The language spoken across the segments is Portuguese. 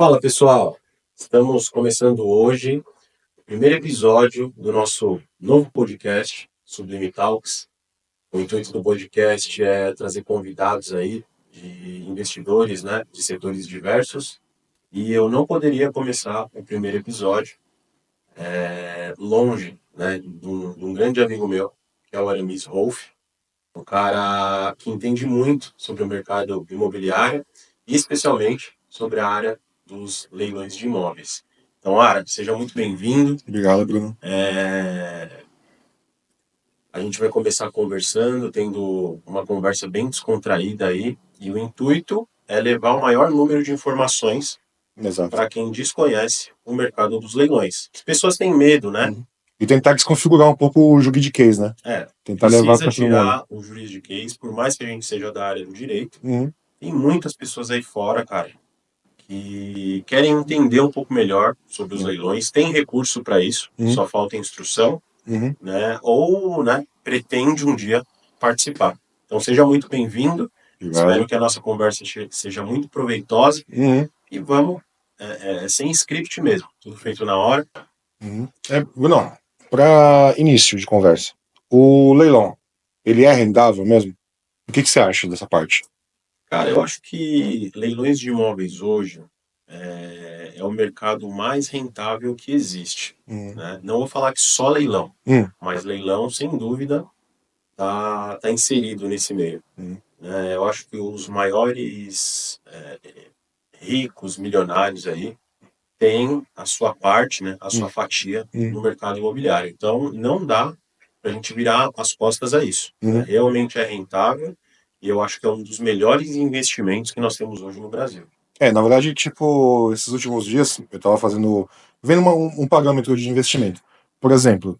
Fala pessoal, estamos começando hoje o primeiro episódio do nosso novo podcast, Sublime Talks. O intuito do podcast é trazer convidados aí de investidores, né, de setores diversos. E eu não poderia começar o primeiro episódio longe, né, de um grande amigo meu, que é o Aramis Rolf, um cara que entende muito sobre o mercado imobiliário e especialmente sobre a área dos leilões de imóveis. Então, Ara, seja muito bem-vindo. Obrigado, Bruno. A gente vai começar conversando, tendo uma conversa bem descontraída aí, e o intuito é levar o maior número de informações Exato. para quem desconhece o mercado dos leilões. As pessoas têm medo, né? Uhum. E tentar desconfigurar um pouco o juridiquês, né? Tentar levar Precisa para todo mundo. tirar o juridiquês, por mais que a gente seja da área do direito. Uhum. Tem muitas pessoas aí fora, cara, que querem entender um pouco melhor sobre os Uhum. leilões, tem recurso para isso, Uhum. só falta instrução, Uhum. né? Ou, né, pretende um dia participar. Então seja muito bem-vindo. Espero Obrigado. que a nossa conversa seja muito proveitosa Uhum. e vamos sem script mesmo, tudo feito na hora. Uhum. Bruno, para início de conversa, o leilão, ele é rendável mesmo? O que você acha dessa parte? Cara, eu acho que leilões de imóveis hoje é o mercado mais rentável que existe, Uhum. né? Não vou falar que só leilão, Uhum. mas leilão, sem dúvida, tá inserido nesse meio. Uhum. Eu acho que os maiores ricos, milionários aí, têm a sua parte, né, a sua fatia Uhum. no mercado imobiliário. Então, não dá para a gente virar as costas a isso, né? Uhum. Realmente é rentável e eu acho que é um dos melhores investimentos que nós temos hoje no Brasil. Na verdade, tipo, esses últimos dias eu tava vendo um parâmetro de investimento. Por exemplo,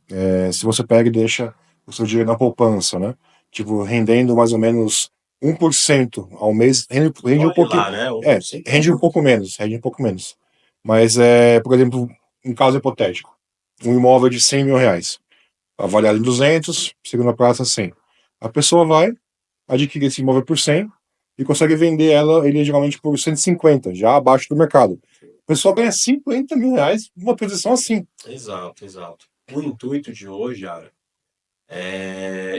se você pega e deixa o seu dinheiro na poupança, né? Tipo, rendendo mais ou menos 1% ao mês, rende um Olha pouquinho, lá, né? 1% é rende um pouco menos, rende um pouco menos. Mas, por exemplo, um caso hipotético, um imóvel de R$ 100.000, avaliado em 200, segunda praça 100. A pessoa vai, adquire esse imóvel por 100 e consegue vender ele geralmente por 150, já abaixo do mercado. O pessoal ganha R$ 50.000 numa posição assim. exato, exato. O intuito de hoje, Ara,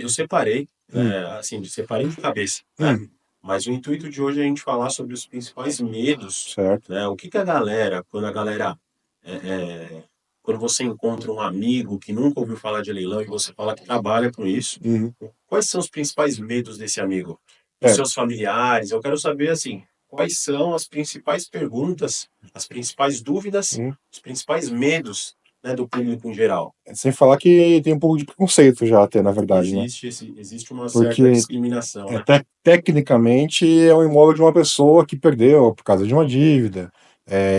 eu separei, Hum. né, assim, separei de cabeça, né? Hum. Mas o intuito de hoje é a gente falar sobre os principais medos, Certo. né? O que que a galera, é, é, quando você encontra um amigo que nunca ouviu falar de leilão e você fala que trabalha com isso, Uhum. quais são os principais medos desse amigo? Dos É, seus familiares? Eu quero saber, assim, quais são as principais perguntas, as principais dúvidas, uhum. os principais medos, né, do público em geral. Sem falar que tem um pouco de preconceito já até, na verdade, né? Existe uma certa Porque discriminação, né? tecnicamente é um imóvel de uma pessoa que perdeu por causa de uma dívida.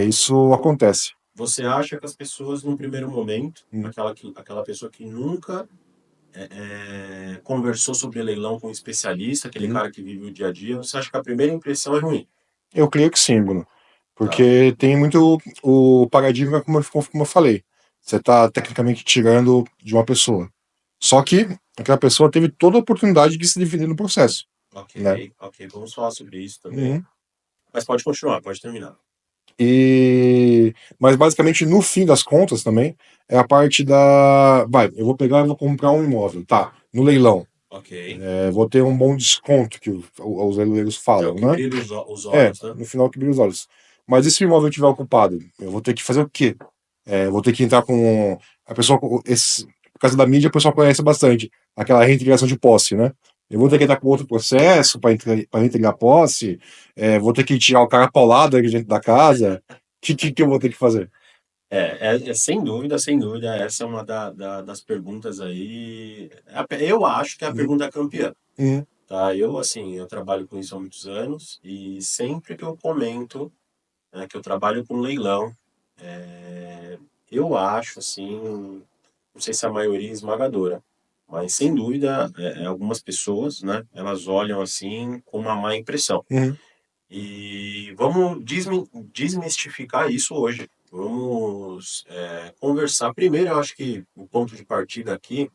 Isso acontece. Você acha que as pessoas, num primeiro momento, Hum. aquela pessoa que nunca conversou sobre leilão com um especialista, aquele Uhum. cara que vive o dia a dia, você acha que a primeira impressão é ruim? Eu creio que sim, Bruno. Tá. Porque tem muito o paradigma, como eu falei. Você está tecnicamente tirando de uma pessoa. Só que aquela pessoa teve toda a oportunidade de se defender no processo, Ok, né? ok, vamos falar sobre isso também. Uhum. Mas pode continuar, pode terminar. Mas basicamente, no fim das contas também, é a parte Vai, eu vou pegar e vou comprar um imóvel, tá? No leilão. Ok. Vou ter um bom desconto, que os leiloeiros É o falam, que né? brilha os olhos, né? No final que brilha os olhos. Mas e se o imóvel estiver ocupado? Eu vou ter que fazer o quê? Vou ter que entrar com. A pessoa. Por causa da mídia, o pessoal conhece bastante. Aquela reintegração de posse, né? Eu vou ter que entrar com outro processo para reintegrar a posse. Vou ter que tirar o cara paulado aqui dentro da casa. Que eu vou ter que fazer? Sem dúvida, essa é uma das perguntas aí. Eu acho que é a Uhum. pergunta campeã. Uhum. Tá? Eu, assim, eu trabalho com isso há muitos anos e sempre que eu comento, né, que eu trabalho com leilão, eu acho, assim, não sei se a maioria é esmagadora, mas sem dúvida, algumas pessoas, né, elas olham assim com uma má impressão. Uhum. E vamos desmistificar isso hoje. Vamos conversar. Primeiro, eu acho que o ponto de partida aqui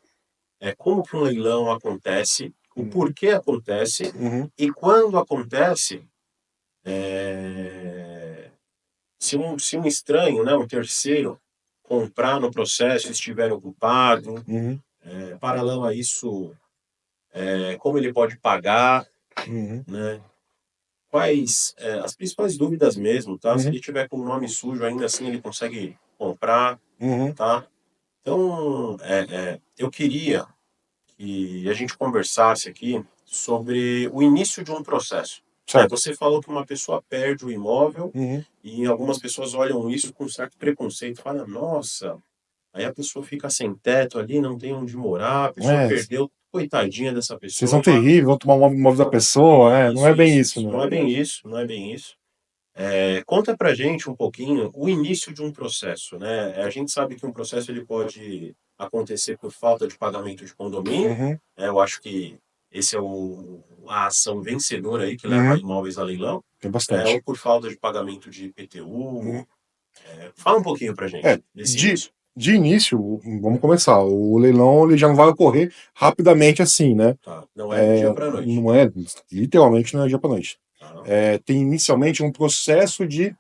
é como que um leilão acontece, o Uhum. porquê acontece Uhum. e quando acontece, é, se um estranho, né, um terceiro, comprar no processo e estiver ocupado, paralelo a isso, como ele pode pagar, né? Quais as principais dúvidas mesmo, tá? Se ele tiver com o nome sujo, ainda assim ele consegue comprar, tá? Então, eu queria que a gente conversasse aqui sobre o início de um processo. Certo. Você falou que uma pessoa perde o imóvel Uhum. e algumas pessoas olham isso com certo preconceito, falam, nossa, aí a pessoa fica sem teto ali, não tem onde morar, a pessoa É, perdeu, coitadinha dessa vocês são pessoa. terríveis, vão tomar o imóvel da pessoa, não é bem isso, né? Não é bem isso, não é bem isso. Conta pra gente um pouquinho o início de um processo, né? A gente sabe que um processo ele pode acontecer por falta de pagamento de condomínio. Uhum. Eu acho que esse é a ação vencedora aí que leva Uhum. imóveis a leilão, Tem ou bastante. por falta de pagamento de IPTU. Uhum. Fala um pouquinho pra gente desse De, início. de início, vamos começar. O leilão ele já não vai ocorrer rapidamente assim, né? Tá? Não é do dia pra noite. Não é, literalmente não é dia para noite. Tá? Tem inicialmente um processo de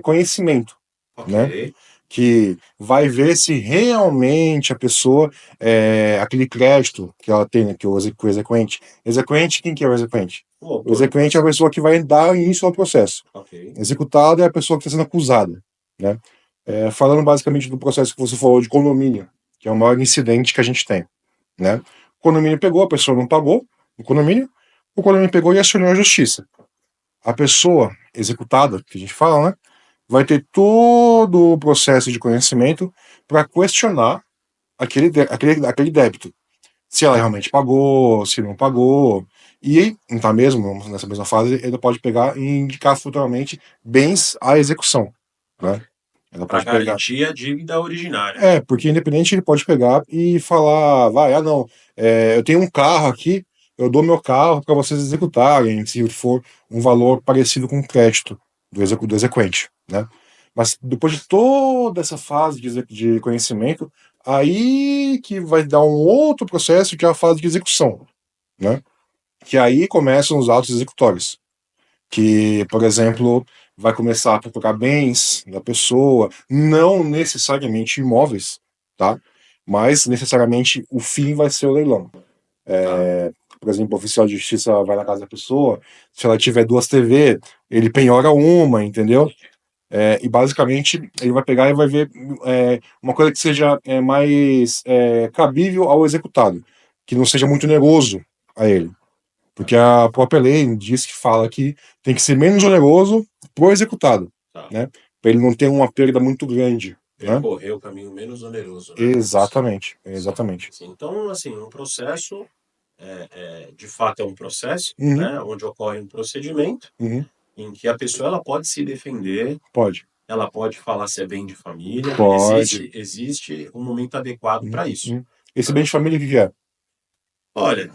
conhecimento, Ok. né? Que vai ver se realmente a pessoa, aquele crédito que ela tem, né, que o exequente. Exequente, quem que é o exequente? O exequente é a pessoa que vai dar início ao processo. Ok. Executado é a pessoa que está sendo acusada, né? Falando basicamente do processo que você falou de condomínio, que é o maior incidente que a gente tem, né? O condomínio pegou, a pessoa não pagou o condomínio pegou e acionou a justiça. A pessoa executada, que a gente fala, né? Vai ter todo o processo de conhecimento para questionar aquele débito. Se ela realmente pagou, se não pagou. E, tá mesmo, nessa mesma fase, ele pode pegar e indicar futuramente bens à execução, né? Ela Para pode pegar. garantir a dívida originária. Porque independente ele pode pegar e falar, não, eu tenho um carro aqui, eu dou meu carro para vocês executarem, se for um valor parecido com o crédito do exequente, né? Mas depois de toda essa fase de conhecimento, aí que vai dar um outro processo, que é a fase de execução, né? Que aí começam os atos executórios, que, por exemplo, vai começar a procurar bens da pessoa, não necessariamente imóveis, tá? Mas necessariamente o fim vai ser o leilão. Tá? Por exemplo, o oficial de justiça vai na casa da pessoa, se ela tiver duas TV, ele penhora uma, entendeu? E basicamente ele vai pegar e vai ver uma coisa que seja mais cabível ao executado, que não seja muito oneroso a ele. Porque a própria lei diz que fala que tem que ser menos oneroso pro executado, Tá. né? Para ele não ter uma perda muito grande, né? Percorrer o caminho menos oneroso, né? Exatamente, Sim, exatamente. sim. Então, assim, um processo, de fato é um processo, Uhum, né? Onde ocorre um procedimento uhum, em que a pessoa ela pode se defender, pode, ela pode falar se é bem de família, pode. existe um momento adequado Uhum, para isso. uhum. Esse Tá? bem de família, o que que é? Olha,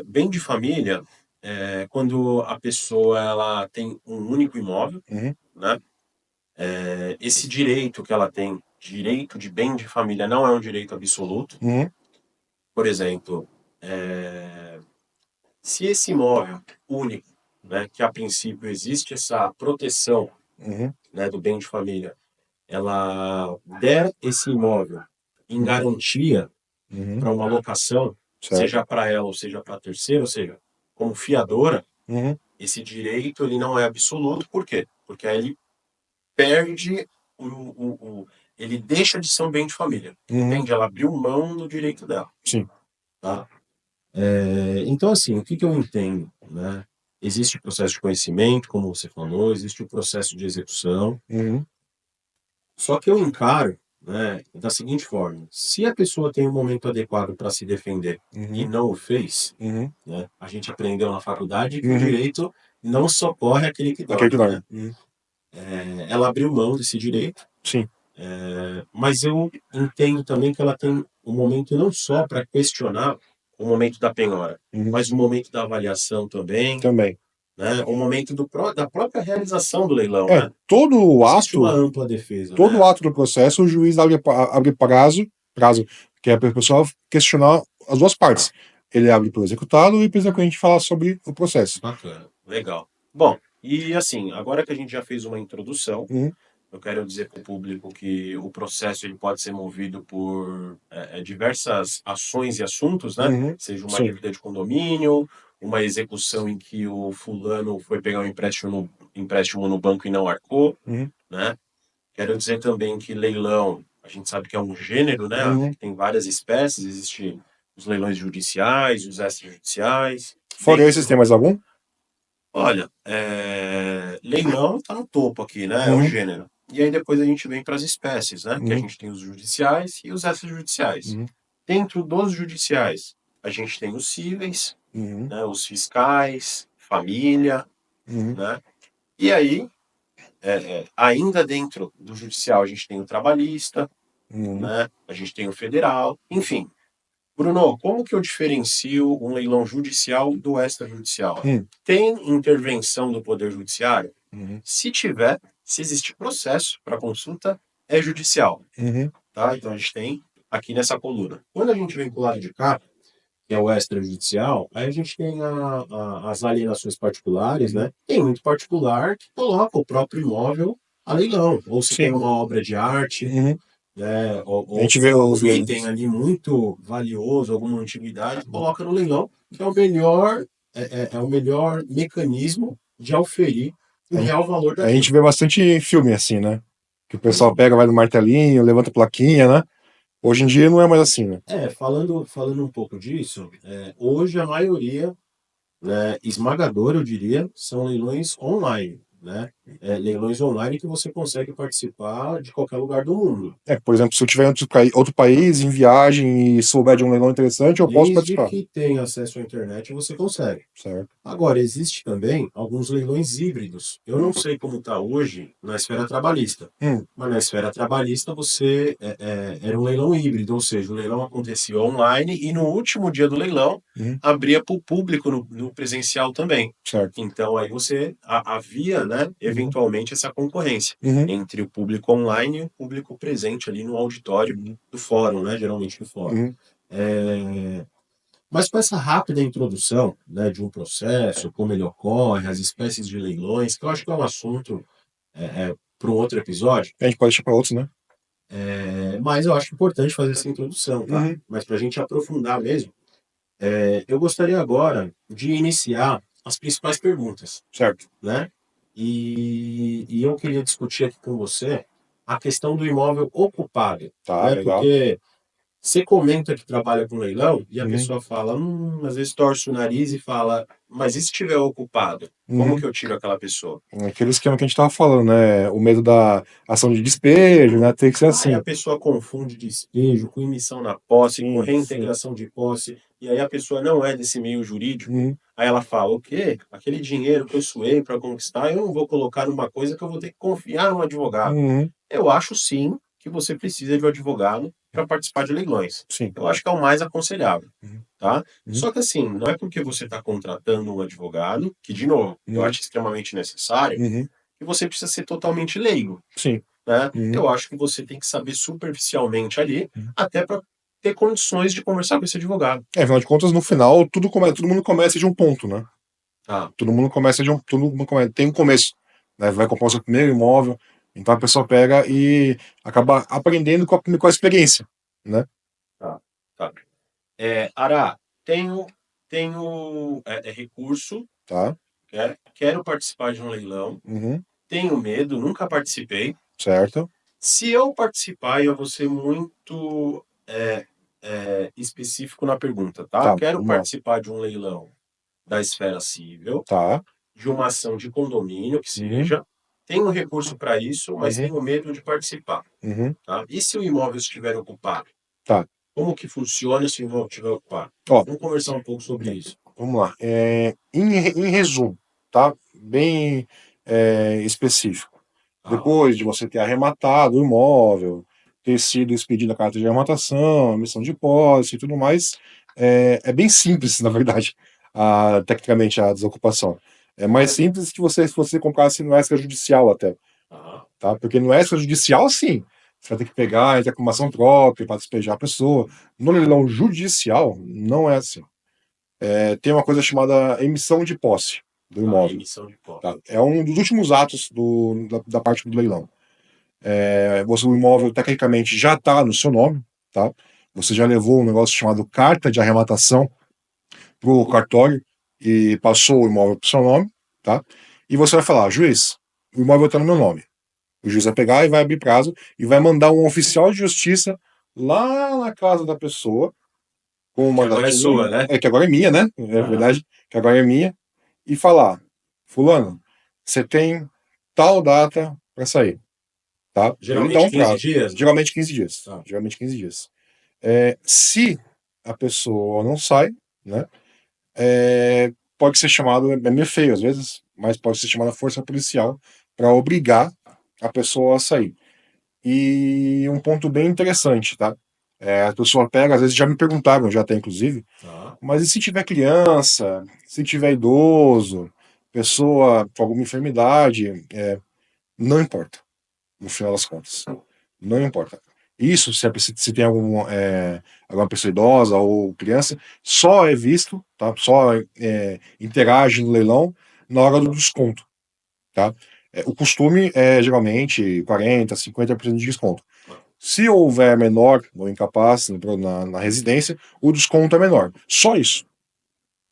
bem de família é quando a pessoa ela tem um único imóvel, Uhum, né? Esse direito que ela tem, direito de bem de família, não é um direito absoluto. uhum, Por exemplo, é, se esse imóvel único, né, que a princípio existe essa proteção, uhum, né, do bem de família, ela der esse imóvel em garantia uhum, para uma locação, certo. seja para ela ou seja para terceiro, ou seja, como fiadora, Uhum, esse direito ele não é absoluto. Por quê? Porque aí ele perde ele deixa de ser um bem de família, uhum, entende? Ela abriu mão do direito dela, sim. tá? Então, assim, o que que eu entendo, né? Existe o processo de conhecimento, como você falou, existe o processo de execução, Uhum, só que eu encaro, né, da seguinte forma: se a pessoa tem um momento adequado para se defender e uhum, não o fez, uhum, né, a gente aprendeu na faculdade que o uhum. direito não socorre aquele que Aquele que dorme, dorme. né? Ela abriu mão desse direito, Sim. mas eu entendo também que ela tem um momento não só para questionar o momento da penhora, Uhum. mas o momento da avaliação também, Também. né? O momento da própria realização do leilão, né? Todo o Existe uma ato ampla defesa, todo né? o ato do processo, o juiz abre prazo, que é para o pessoal questionar as duas partes. Ele abre para o executado e para o exequente falar sobre o processo. Bacana, legal. Bom, E assim, agora que a gente já fez uma introdução, Uhum. eu quero dizer para o público que o processo ele pode ser movido por diversas ações e assuntos, né? Uhum. Seja uma Sim. dívida de condomínio, uma execução em que o fulano foi pegar um empréstimo no banco e não arcou, Uhum. né? Quero dizer também que leilão, a gente sabe que é um gênero, né? Uhum. Tem várias espécies, existem os leilões judiciais, os extrajudiciais. Fora esses, tem mais algum? Olha, leilão está no topo aqui, né? É o Uhum. gênero. E aí depois a gente vem para as espécies, né? Que a Uhum. gente tem os judiciais e os extrajudiciais. Uhum. Dentro dos judiciais, a gente tem os cíveis, Uhum. né? Os fiscais, família, Uhum. né? E aí, ainda dentro do judicial, a gente tem o trabalhista, Uhum. né? A gente tem o federal, enfim. Bruno, como que eu diferencio um leilão judicial do extrajudicial? Uhum. Tem intervenção do Poder Judiciário? Uhum. Se tiver, se existe processo para consulta, é judicial, Uhum. tá? Então a gente tem aqui nessa coluna. Quando a gente vem para o lado de cá, que é o extrajudicial, aí a gente tem as alienações particulares, Uhum. né? Tem muito particular que coloca o próprio imóvel a leilão, ou se tem Sim. uma obra de arte, Uhum. né? A gente vê Algum os item ali muito valioso, alguma antiguidade, coloca no leilão, que é o melhor mecanismo de auferir o a gente, real valor a gente daquilo. vê bastante filme assim, né? Que o pessoal Sim. pega, vai no martelinho, levanta a plaquinha, né? Hoje em dia não é mais assim, né? Falando um pouco disso, hoje a maioria, né, esmagadora, eu diria, são leilões online, né? Leilões online que você consegue participar de qualquer lugar do mundo. Por exemplo, se eu tiver em outro país, em viagem, e souber de um leilão interessante, eu posso Desde participar. que tenha acesso à internet, você consegue. Certo. Agora, existe também alguns leilões híbridos. Eu não sei como está hoje na esfera trabalhista, Hum. mas na esfera trabalhista você era um leilão híbrido, ou seja, o leilão acontecia online e no último dia do leilão Uhum. abria para o público no presencial também. Certo. Então aí havia, né, Uhum. eventualmente essa concorrência Uhum. entre o público online e o público presente ali no auditório Uhum. do fórum, né, geralmente do fórum. Uhum. É, mas com essa rápida introdução, né, de um processo, como ele ocorre, as espécies de leilões, que eu acho que é um assunto para um outro episódio, A gente pode deixar para outros, né? mas eu acho importante fazer essa introdução, tá? Uhum. Mas para a gente aprofundar mesmo, eu gostaria agora de iniciar as principais perguntas, Certo. né? E eu queria discutir aqui com você a questão do imóvel ocupado, Tá, né? legal. Porque você comenta que trabalha com leilão e a Uhum. pessoa fala, às vezes torce o nariz e fala, mas e se estiver ocupado? Como Uhum. que eu tiro aquela pessoa? Aquele esquema que a gente tava falando, né? O medo da ação de despejo, né? Tem que ser Aí a assim. pessoa confunde despejo com emissão na posse, com Sim, sim. reintegração de posse, e aí a pessoa não é desse meio jurídico. Uhum. Aí ela fala, o quê? Aquele dinheiro que eu suei para conquistar, eu não vou colocar numa coisa que eu vou ter que confiar no advogado. Uhum. Eu acho sim que você precisa de um advogado para participar de leilões. Sim. Eu acho que é o mais aconselhável, Uhum. tá? Uhum. Só que assim, não é porque você está contratando um advogado, que de novo, eu Uhum. acho extremamente necessário, Uhum. que você precisa ser totalmente leigo, Sim. né? Uhum. Eu acho que você tem que saber superficialmente ali, Uhum. até para ter condições de conversar com esse advogado. Afinal de contas, no final, todo mundo começa de um ponto, né? Ah, Todo mundo começa de um. Todo mundo tem um começo. Né? Vai comprar o seu primeiro imóvel. Então a pessoa pega e acaba aprendendo com a experiência. Né? tá, tá. Ara, tenho recurso, Tá? quero participar de um leilão, Uhum. tenho medo, nunca participei. Certo. Se eu participar, eu vou ser muito específico na pergunta, tá? Tá, Quero vamos lá. participar de um leilão da esfera civil, Tá. de uma ação de condomínio, que Uhum. seja. Tenho recurso para isso, mas Uhum. tenho medo de participar, Uhum. tá? E se o imóvel estiver ocupado? Tá. Como que funciona se o imóvel estiver ocupado? Ó, Vamos conversar um pouco sobre isso. vamos lá. Em resumo, tá? Bem específico. Fala. Depois de você ter arrematado o imóvel, ter sido expedida a carta de arrematação, emissão de posse e tudo mais, é bem simples, na verdade, tecnicamente, a desocupação. É mais simples que se você comprasse no extrajudicial até, Ah, tá? Porque no extrajudicial, sim, você vai ter que pegar, entrar com uma ação própria para despejar a pessoa. No leilão judicial, não é assim. Tem uma coisa chamada emissão de posse. do A imóvel. emissão de posse. Tá? É um dos últimos atos da parte do leilão. O imóvel, tecnicamente, já está no seu nome, tá? Você já levou um negócio chamado carta de arrematação para o cartório e passou o imóvel para o seu nome, tá? E você vai falar, juiz, o imóvel está no meu nome. O juiz vai pegar e vai abrir prazo e vai mandar um oficial de justiça lá na casa da pessoa com um Que agora é mandatinho, sua, né? que agora é minha, né? É verdade, que agora é minha, e falar, fulano, você tem tal data para sair, tá? Ele dá Geralmente um 15 prazo, dias? geralmente 15 dias, Tá. geralmente 15 dias. Se a pessoa não sai, né? Pode ser chamado, é meio feio às vezes, mas pode ser chamada força policial para obrigar a pessoa a sair. E um ponto bem interessante, tá? A pessoa pega, às vezes já me perguntaram, já até inclusive, Tá. mas e se tiver criança, se tiver idoso, pessoa com alguma enfermidade, não importa, no final das contas. Não importa. Isso, se tem alguma pessoa idosa ou criança, só é visto, tá? Só interage no leilão na hora do desconto, tá? O costume é geralmente 40%, 50% de desconto. Se houver menor ou incapaz na residência, o desconto é menor. Só isso.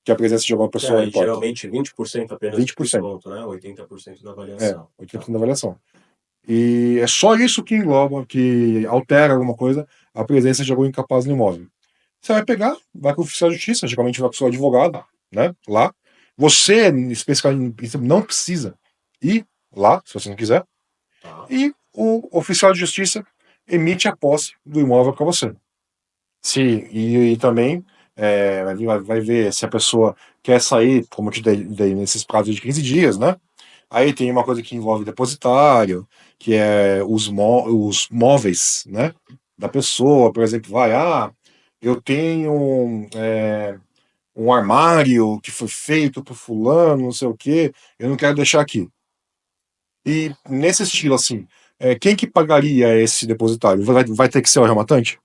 Que a presença de alguma pessoa Aí, importa. geralmente 20% apenas de 20%. desconto, né? 80% da avaliação. 80% da avaliação. E é só isso que engloba, que altera alguma coisa, a presença de algum incapaz no imóvel. Você vai pegar, vai com o oficial de justiça, geralmente vai com o seu advogado, né? Lá. Você, especificamente, não precisa ir lá, se você não quiser. Tá. E o oficial de justiça emite a posse do imóvel para você. E também vai ver se a pessoa quer sair, como eu te dei nesses prazos de 15 dias, né? Aí tem uma coisa que envolve depositário, que é os móveis, né? Da pessoa, por exemplo, eu tenho um armário que foi feito por fulano, não sei o quê, eu não quero deixar aqui. E nesse estilo, assim, quem que pagaria esse depositário? Vai ter que ser o rematante?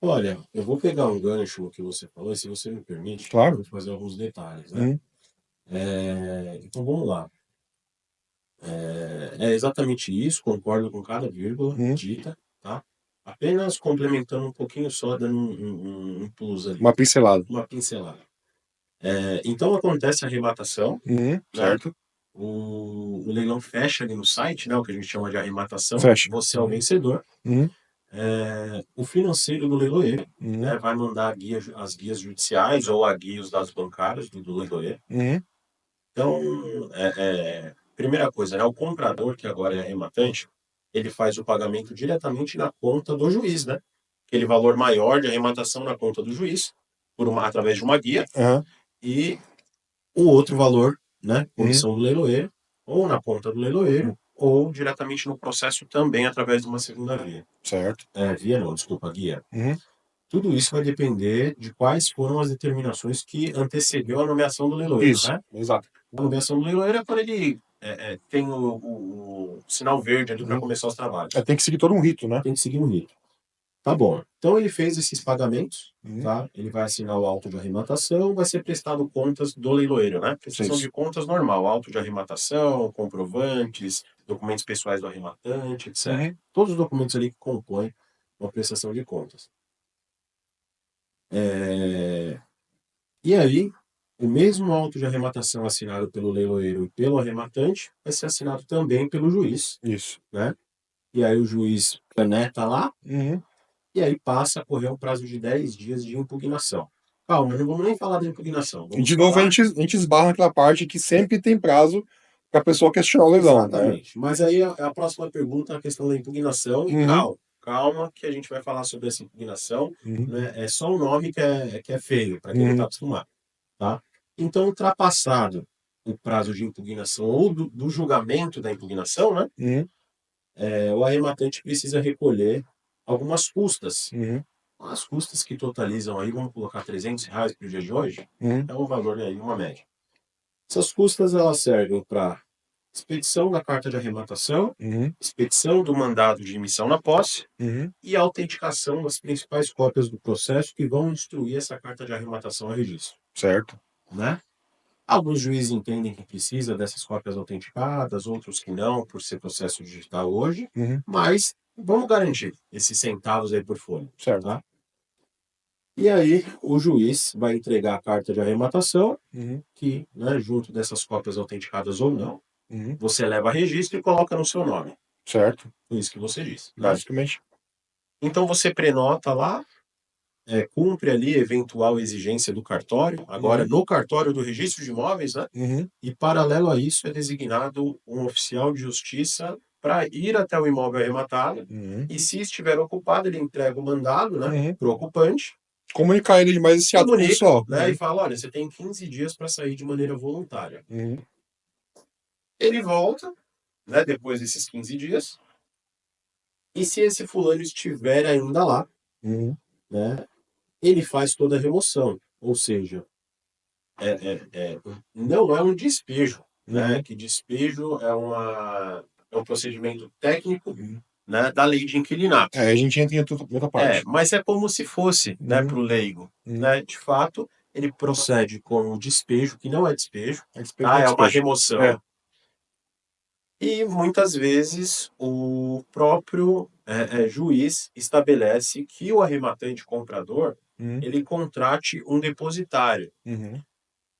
Olha, eu vou pegar um gancho no que você falou, e se você me permite, eu Claro. vou fazer alguns detalhes, né? Uhum, Então vamos lá. É exatamente isso, concordo com cada vírgula uhum. dita, tá? Apenas complementando um pouquinho só, dando um plus ali, Uma pincelada. uma pincelada. Então acontece a arrematação, Uhum, né? certo. O leilão fecha ali no site, né? O que a gente chama de arrematação. Fecha. Você é o vencedor. Uhum, O financeiro do leiloeiro, uhum, né, vai mandar as guias judiciais ou a guia e os dados bancários do leiloeiro. uhum, Então, primeira coisa, né, o comprador, que agora é arrematante, ele faz o pagamento diretamente na conta do juiz, né? Aquele valor maior de arrematação na conta do juiz, através de uma guia, aham, e o outro valor, né, uhum, comissão do leiloeiro, ou na conta do leiloeiro, ou diretamente no processo também através de uma segunda via. certo. Via não, desculpa, guia. Uhum, Tudo isso vai depender de quais foram as determinações que antecedeu a nomeação do leiloeiro, isso, né? exato. A nomeação do leiloeiro é quando ele tem o sinal verde ali para Uhum. começar os trabalhos. Tem que seguir todo um rito, né? Tem que seguir um rito. Tá bom. Então ele fez esses pagamentos, Uhum, tá? Ele vai assinar o auto de arrematação, vai ser prestado contas do leiloeiro, né? Prestação isso. de contas normal, auto de arrematação, comprovantes, documentos pessoais do arrematante, etc. Uhum, Todos os documentos ali que compõem uma prestação de contas. É, E aí, o mesmo auto de arrematação assinado pelo leiloeiro e pelo arrematante vai ser assinado também pelo juiz, isso. né? E aí o juiz caneta lá Uhum. e aí passa a correr um prazo de 10 dias de impugnação. Calma, não vamos nem falar da impugnação, E vamos de novo falar a gente esbarra naquela parte que sempre tem prazo para a pessoa questionar o leilão, né? exatamente. Mas aí a próxima pergunta é a questão da impugnação e Uhum, calma, calma que a gente vai falar sobre essa impugnação, uhum, né? É só o nome que é feio, para quem não está uhum, acostumado. Tá? Então, ultrapassado o prazo de impugnação ou do julgamento da impugnação, né, uhum, o arrematante precisa recolher algumas custas. uhum, As custas que totalizam aí, vamos colocar R$ 300 para o dia de hoje, uhum, é um valor aí, uma média. Essas custas elas servem para expedição da carta de arrematação, uhum, expedição do mandado de emissão na posse uhum, e autenticação das principais cópias do processo que vão instruir essa carta de arrematação a registro, certo. né? Alguns juízes entendem que precisa dessas cópias autenticadas, outros que não, por ser processo digital hoje, Uhum. mas vamos garantir esses centavos aí por folha, Certo. tá? E aí o juiz vai entregar a carta de arrematação, Uhum. que, né, junto dessas cópias autenticadas ou não, Uhum. você leva a registro e coloca no seu nome. Certo. Foi isso que você disse, né? Basicamente. Então você prenota lá, cumpre ali eventual exigência do cartório, agora Uhum. no cartório do registro de imóveis, né? Uhum. E paralelo a isso é designado um oficial de justiça para ir até o imóvel arrematado Uhum. e, se estiver ocupado, ele entrega o mandado, né, Uhum. para o ocupante, Comunicar ele mais esse ato comunica, processual. né, e fala, olha, você tem 15 dias para sair de maneira voluntária. Uhum. Ele volta, né, depois desses 15 dias, e se esse fulano estiver ainda lá, Uhum. né, ele faz toda a remoção, ou seja, não é um despejo, né? Uhum. Que despejo é um procedimento técnico, Uhum. né, da lei de inquilinato. A gente entra em outra parte. Mas é como se fosse, né, Uhum. para o leigo, Uhum. né? De fato, ele procede com o despejo, que não é despejo, A despejo tá? não é É uma despejo. remoção. É. E muitas vezes o próprio juiz estabelece que o arrematante comprador Uhum. ele contrate um depositário. Uhum.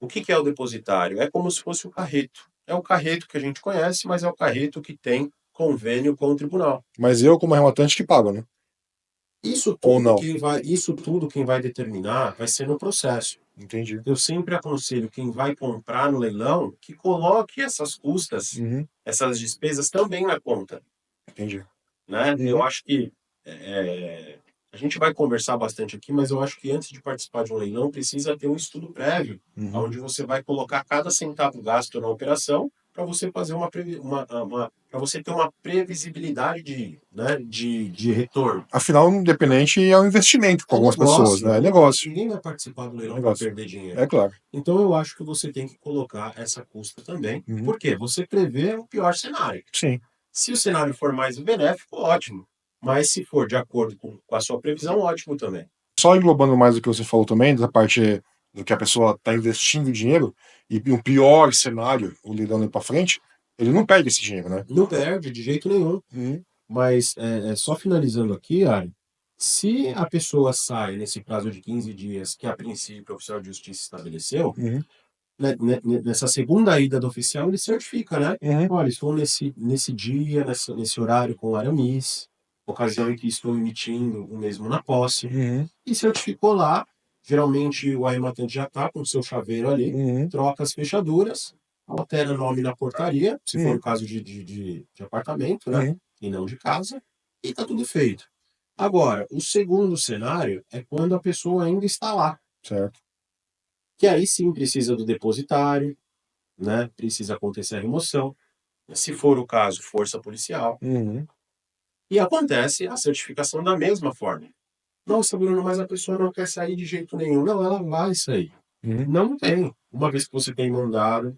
O que é o depositário? É como se fosse o carreto. É o carreto que a gente conhece, mas é o carreto que tem convênio com o tribunal. Mas eu, como arrematante, que pago, né? Ou não. Isso tudo quem vai determinar vai ser no processo. Entendi. Eu sempre aconselho quem vai comprar no leilão que coloque essas custas, Uhum. essas despesas também na conta, Entendi. né? Eu Uhum. acho que é, a gente vai conversar bastante aqui, mas eu acho que antes de participar de um leilão precisa ter um estudo prévio, Uhum. onde você vai colocar cada centavo gasto na operação para você fazer para você ter uma previsibilidade de retorno. Afinal, independente é um investimento para É algumas pessoas, negócio, né? é É negócio. negócio. Ninguém vai participar do É leilão para negócio. perder dinheiro. É claro. Então eu acho que você tem que colocar essa custa também. Uhum. Por quê? Você prevê o pior cenário. Sim. Se o cenário for mais benéfico, ótimo. Mas se for de acordo com a sua previsão, ótimo também. Só englobando mais o que você falou também, dessa parte do que a pessoa está investindo dinheiro, e um pior cenário, o leilão ir para frente, ele não perde esse dinheiro, né? Não perde de jeito nenhum. Uhum. Mas só finalizando aqui, Ari, se a pessoa sai nesse prazo de 15 dias que a princípio o oficial de justiça estabeleceu, Uhum. nessa segunda ida do oficial, ele certifica, né? Uhum. Olha, estou nesse dia, nesse horário com o Aramis, ocasião em que estou emitindo o mesmo na posse, Uhum. e certificou lá. Geralmente o arrematante já está com o seu chaveiro ali, Uhum. troca as fechaduras, altera o nome na portaria, se for Uhum. o caso de apartamento, né? Uhum. E não de casa, e está tudo feito. Agora, o segundo cenário é quando a pessoa ainda está lá, Certo. que aí sim precisa do depositário, né? Precisa acontecer a remoção, se for o caso, força policial, Uhum. e acontece a certificação da mesma forma. Nossa, Bruno, mas a pessoa não quer sair de jeito nenhum. Não, ela vai sair. Uhum. Não tem. Uma vez que você tem mandado,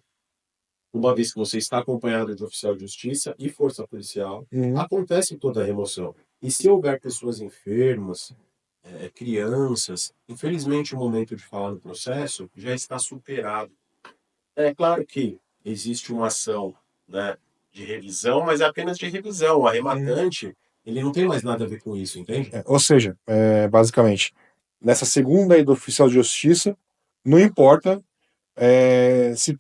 uma vez que você está acompanhado de oficial de justiça e força policial, Uhum. acontece toda a remoção. E se houver pessoas enfermas, crianças, infelizmente o momento de falar no processo já está superado. É claro que existe uma ação, né, de revisão, mas é apenas de revisão. O Uhum. arrematante, ele não tem mais nada a ver com isso, entende? Ou seja, basicamente, nessa segunda aí do oficial de justiça, não importa se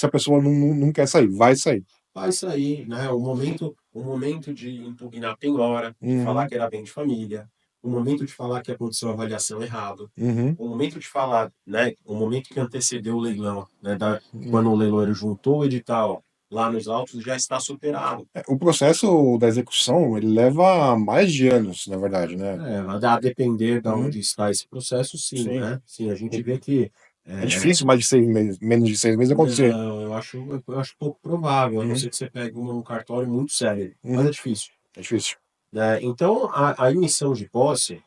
a pessoa não quer sair, vai sair. Vai sair, né? O momento de impugnar penhora, de falar Uhum. que era bem de família, o momento de falar que aconteceu a avaliação errado, Uhum. o momento de falar, né? O momento que antecedeu o leilão, né? Quando Uhum. o leiloeiro juntou o edital lá nos autos, já está superado. O processo da execução, ele leva mais de anos, na verdade, né? A depender de Uhum. onde está esse processo, sim, Sim. né? Sim, a gente vê que É é, difícil mais de 6 meses, menos de 6 meses acontecer. não, eu acho pouco provável, a não Uhum. ser que você pegue um cartório muito sério, mas é Uhum. difícil. É difícil. Né? Então, a emissão de posse,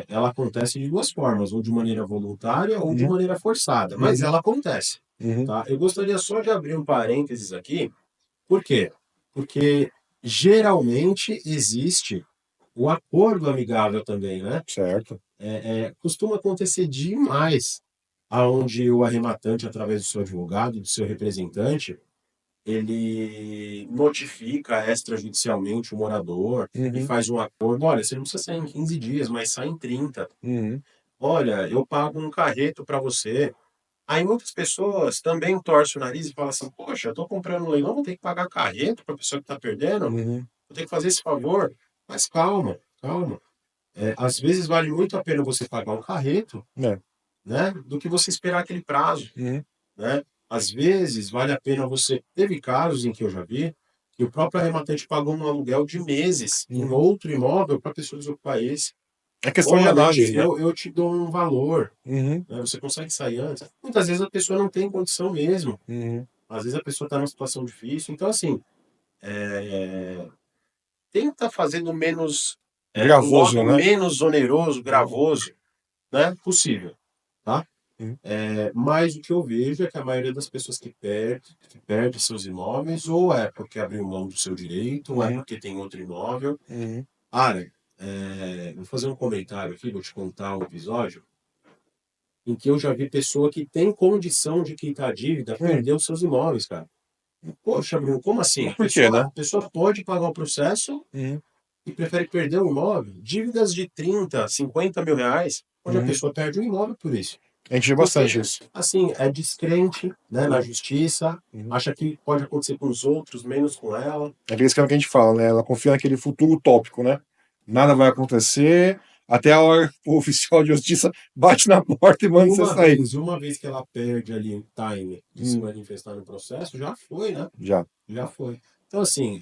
ela acontece de duas formas, ou de maneira voluntária ou de Uhum. maneira forçada, mas Uhum. ela acontece. Uhum. Tá? Eu gostaria só de abrir um parênteses aqui, por quê? Porque geralmente existe o acordo amigável também, né? Certo. Costuma acontecer demais. aonde o arrematante, através do seu advogado, do seu representante, ele notifica extrajudicialmente o morador e faz um acordo. Olha, você não precisa sair em 15 dias, mas sai em 30. Olha, eu pago um carreto para você. Aí muitas pessoas também torcem o nariz e falam assim: poxa, eu estou comprando um leilão, vou ter que pagar carreto para a pessoa que está perdendo, vou ter que fazer esse favor. Mas calma, calma. Às vezes vale muito a pena você pagar um carreto, É. né, do que você esperar aquele prazo, né? Às vezes vale a pena você. Teve casos em que eu já vi que o próprio arrematante pagou um aluguel de meses em outro imóvel para a pessoa desocupar esse. É questão de Olha, análise, né? eu te dou um valor, né? Você consegue sair antes. Muitas vezes a pessoa não tem condição mesmo. Às vezes a pessoa está numa situação difícil. Então, assim, tenta fazer no menos, no Gravoso, modo né? menos oneroso, gravoso, né, possível, tá? Mas o que eu vejo é que a maioria das pessoas que perde seus imóveis, ou é porque abriu mão do seu direito, ou é porque tem outro imóvel. Cara, vou fazer um comentário aqui, vou te contar um episódio em que eu já vi pessoa que tem condição de quitar a dívida, perdeu seus imóveis, cara. Poxa, Bruno, como assim? A Por quê, pessoa, né? a pessoa pode pagar o processo e prefere perder o imóvel. Dívidas de 30, 50 mil reais, onde a pessoa perde o imóvel por isso. A gente vê Porque, bastante isso. assim, é descrente, né, na justiça, acha que pode acontecer com os outros, menos com ela. É aquele esquema que a gente fala, né? Ela confia naquele futuro utópico, né? Nada vai acontecer até a hora que o oficial de justiça bate na porta e E manda você sair. uma vez que ela perde ali o time de se manifestar no processo, já foi, né? Já. Já foi. Então, assim,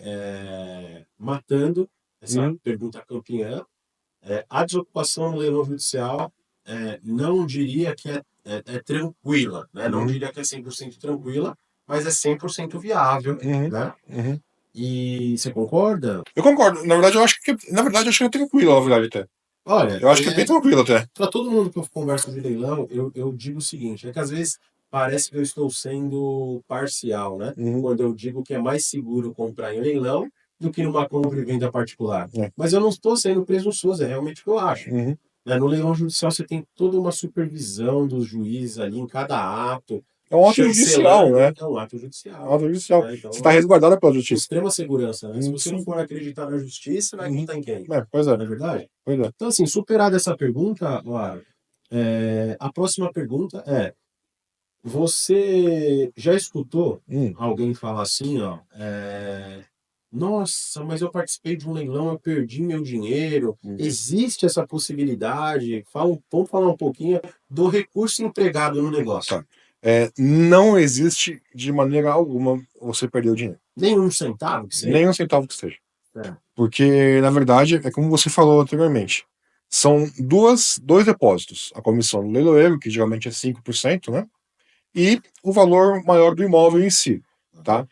matando essa pergunta campeã, a desocupação no leilão judicial, não diria que é tranquila, né? Não diria que é 100% tranquila, mas é 100% viável, né? E você concorda? Eu concordo. Na verdade, eu acho que é tranquilo, na verdade, até. Olha, Eu acho que é bem tranquilo até. para todo mundo que eu converso de leilão, eu digo o seguinte, é que às vezes parece que eu estou sendo parcial, né? Quando eu digo que é mais seguro comprar em leilão do que numa compra e venda particular. É. Mas eu não estou sendo presunçoso, é realmente o que eu acho. Uhum. Né? No leilão judicial você tem toda uma supervisão dos juízes ali em cada ato, É um ato judicial, chancelando, né? é um ato É um judicial. ato judicial. Né? Você Então, está resguardada pela com justiça. extrema segurança, né? Se você não Sim. for acreditar na justiça, vai acreditar em quem? Pois é. Não é verdade? Pois é. Então, assim, superada essa pergunta, Lara, a próxima pergunta é: você já escutou alguém falar assim, ó, nossa, mas eu participei de um leilão, eu perdi meu dinheiro. Existe essa possibilidade? Vamos falar um pouquinho do recurso empregado no negócio. Tá. Não existe de maneira alguma você perder o dinheiro. Nem um centavo que seja? Nem um centavo que seja. É. Porque, na verdade, é como você falou anteriormente. São dois depósitos. A comissão do leiloeiro, que geralmente é 5%, né? E o valor maior do imóvel em si, tá?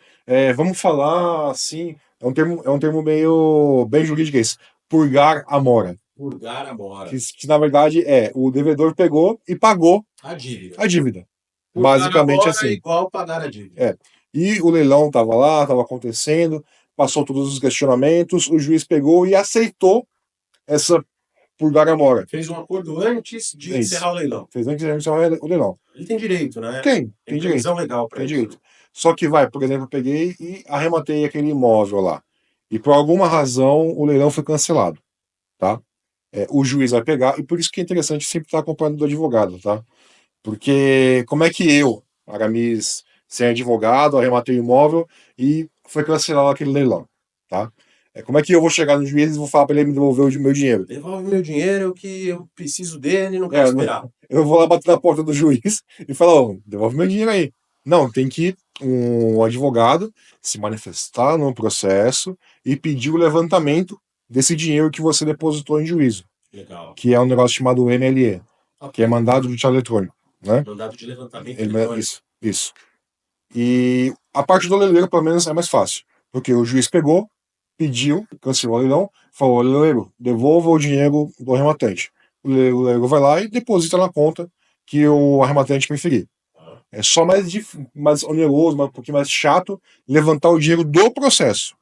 Vamos falar assim, é um termo meio bem jurídico esse, purgar a mora. Purgar a mora. Que na verdade o devedor pegou e pagou A dívida. a dívida. Purgar a Basicamente mora é assim. igual pagar a dívida. E o leilão estava lá, estava acontecendo, passou todos os questionamentos, o juiz pegou e aceitou essa purgar a mora. Fez um acordo antes de É isso. encerrar o leilão. Fez antes de encerrar o leilão. Ele tem direito, né? Tem Tem direito. previsão legal para Tem isso. direito. Só que por exemplo, eu peguei e arrematei aquele imóvel lá. E por alguma razão o leilão foi cancelado, tá? O juiz vai pegar, e por isso que é interessante sempre estar acompanhando do advogado, tá? Porque como é que eu, Aramis, sem advogado, arrematei o imóvel e foi cancelado aquele leilão, tá? Como é que eu vou chegar no juiz e vou falar para ele me devolver o meu dinheiro? Devolve meu dinheiro que eu preciso dele e não É, quero esperar. eu vou lá bater na porta do juiz e falar, ó, devolve meu dinheiro aí. Não, tem que um advogado se manifestar no processo e pedir o levantamento desse dinheiro que você depositou em juízo, Legal. que é um negócio chamado MLE, que é mandado judicial eletrônico, né? Mandado de levantamento eletrônico. Isso. E a parte do leiloeiro, pelo menos, é mais fácil, porque o juiz pegou, pediu, cancelou o leilão, falou, leiloeiro, devolva o dinheiro do arrematante. O leiloeiro vai lá e deposita na conta que o arrematante preferir. É só mais oneroso, um pouquinho mais chato, levantar o dinheiro do processo.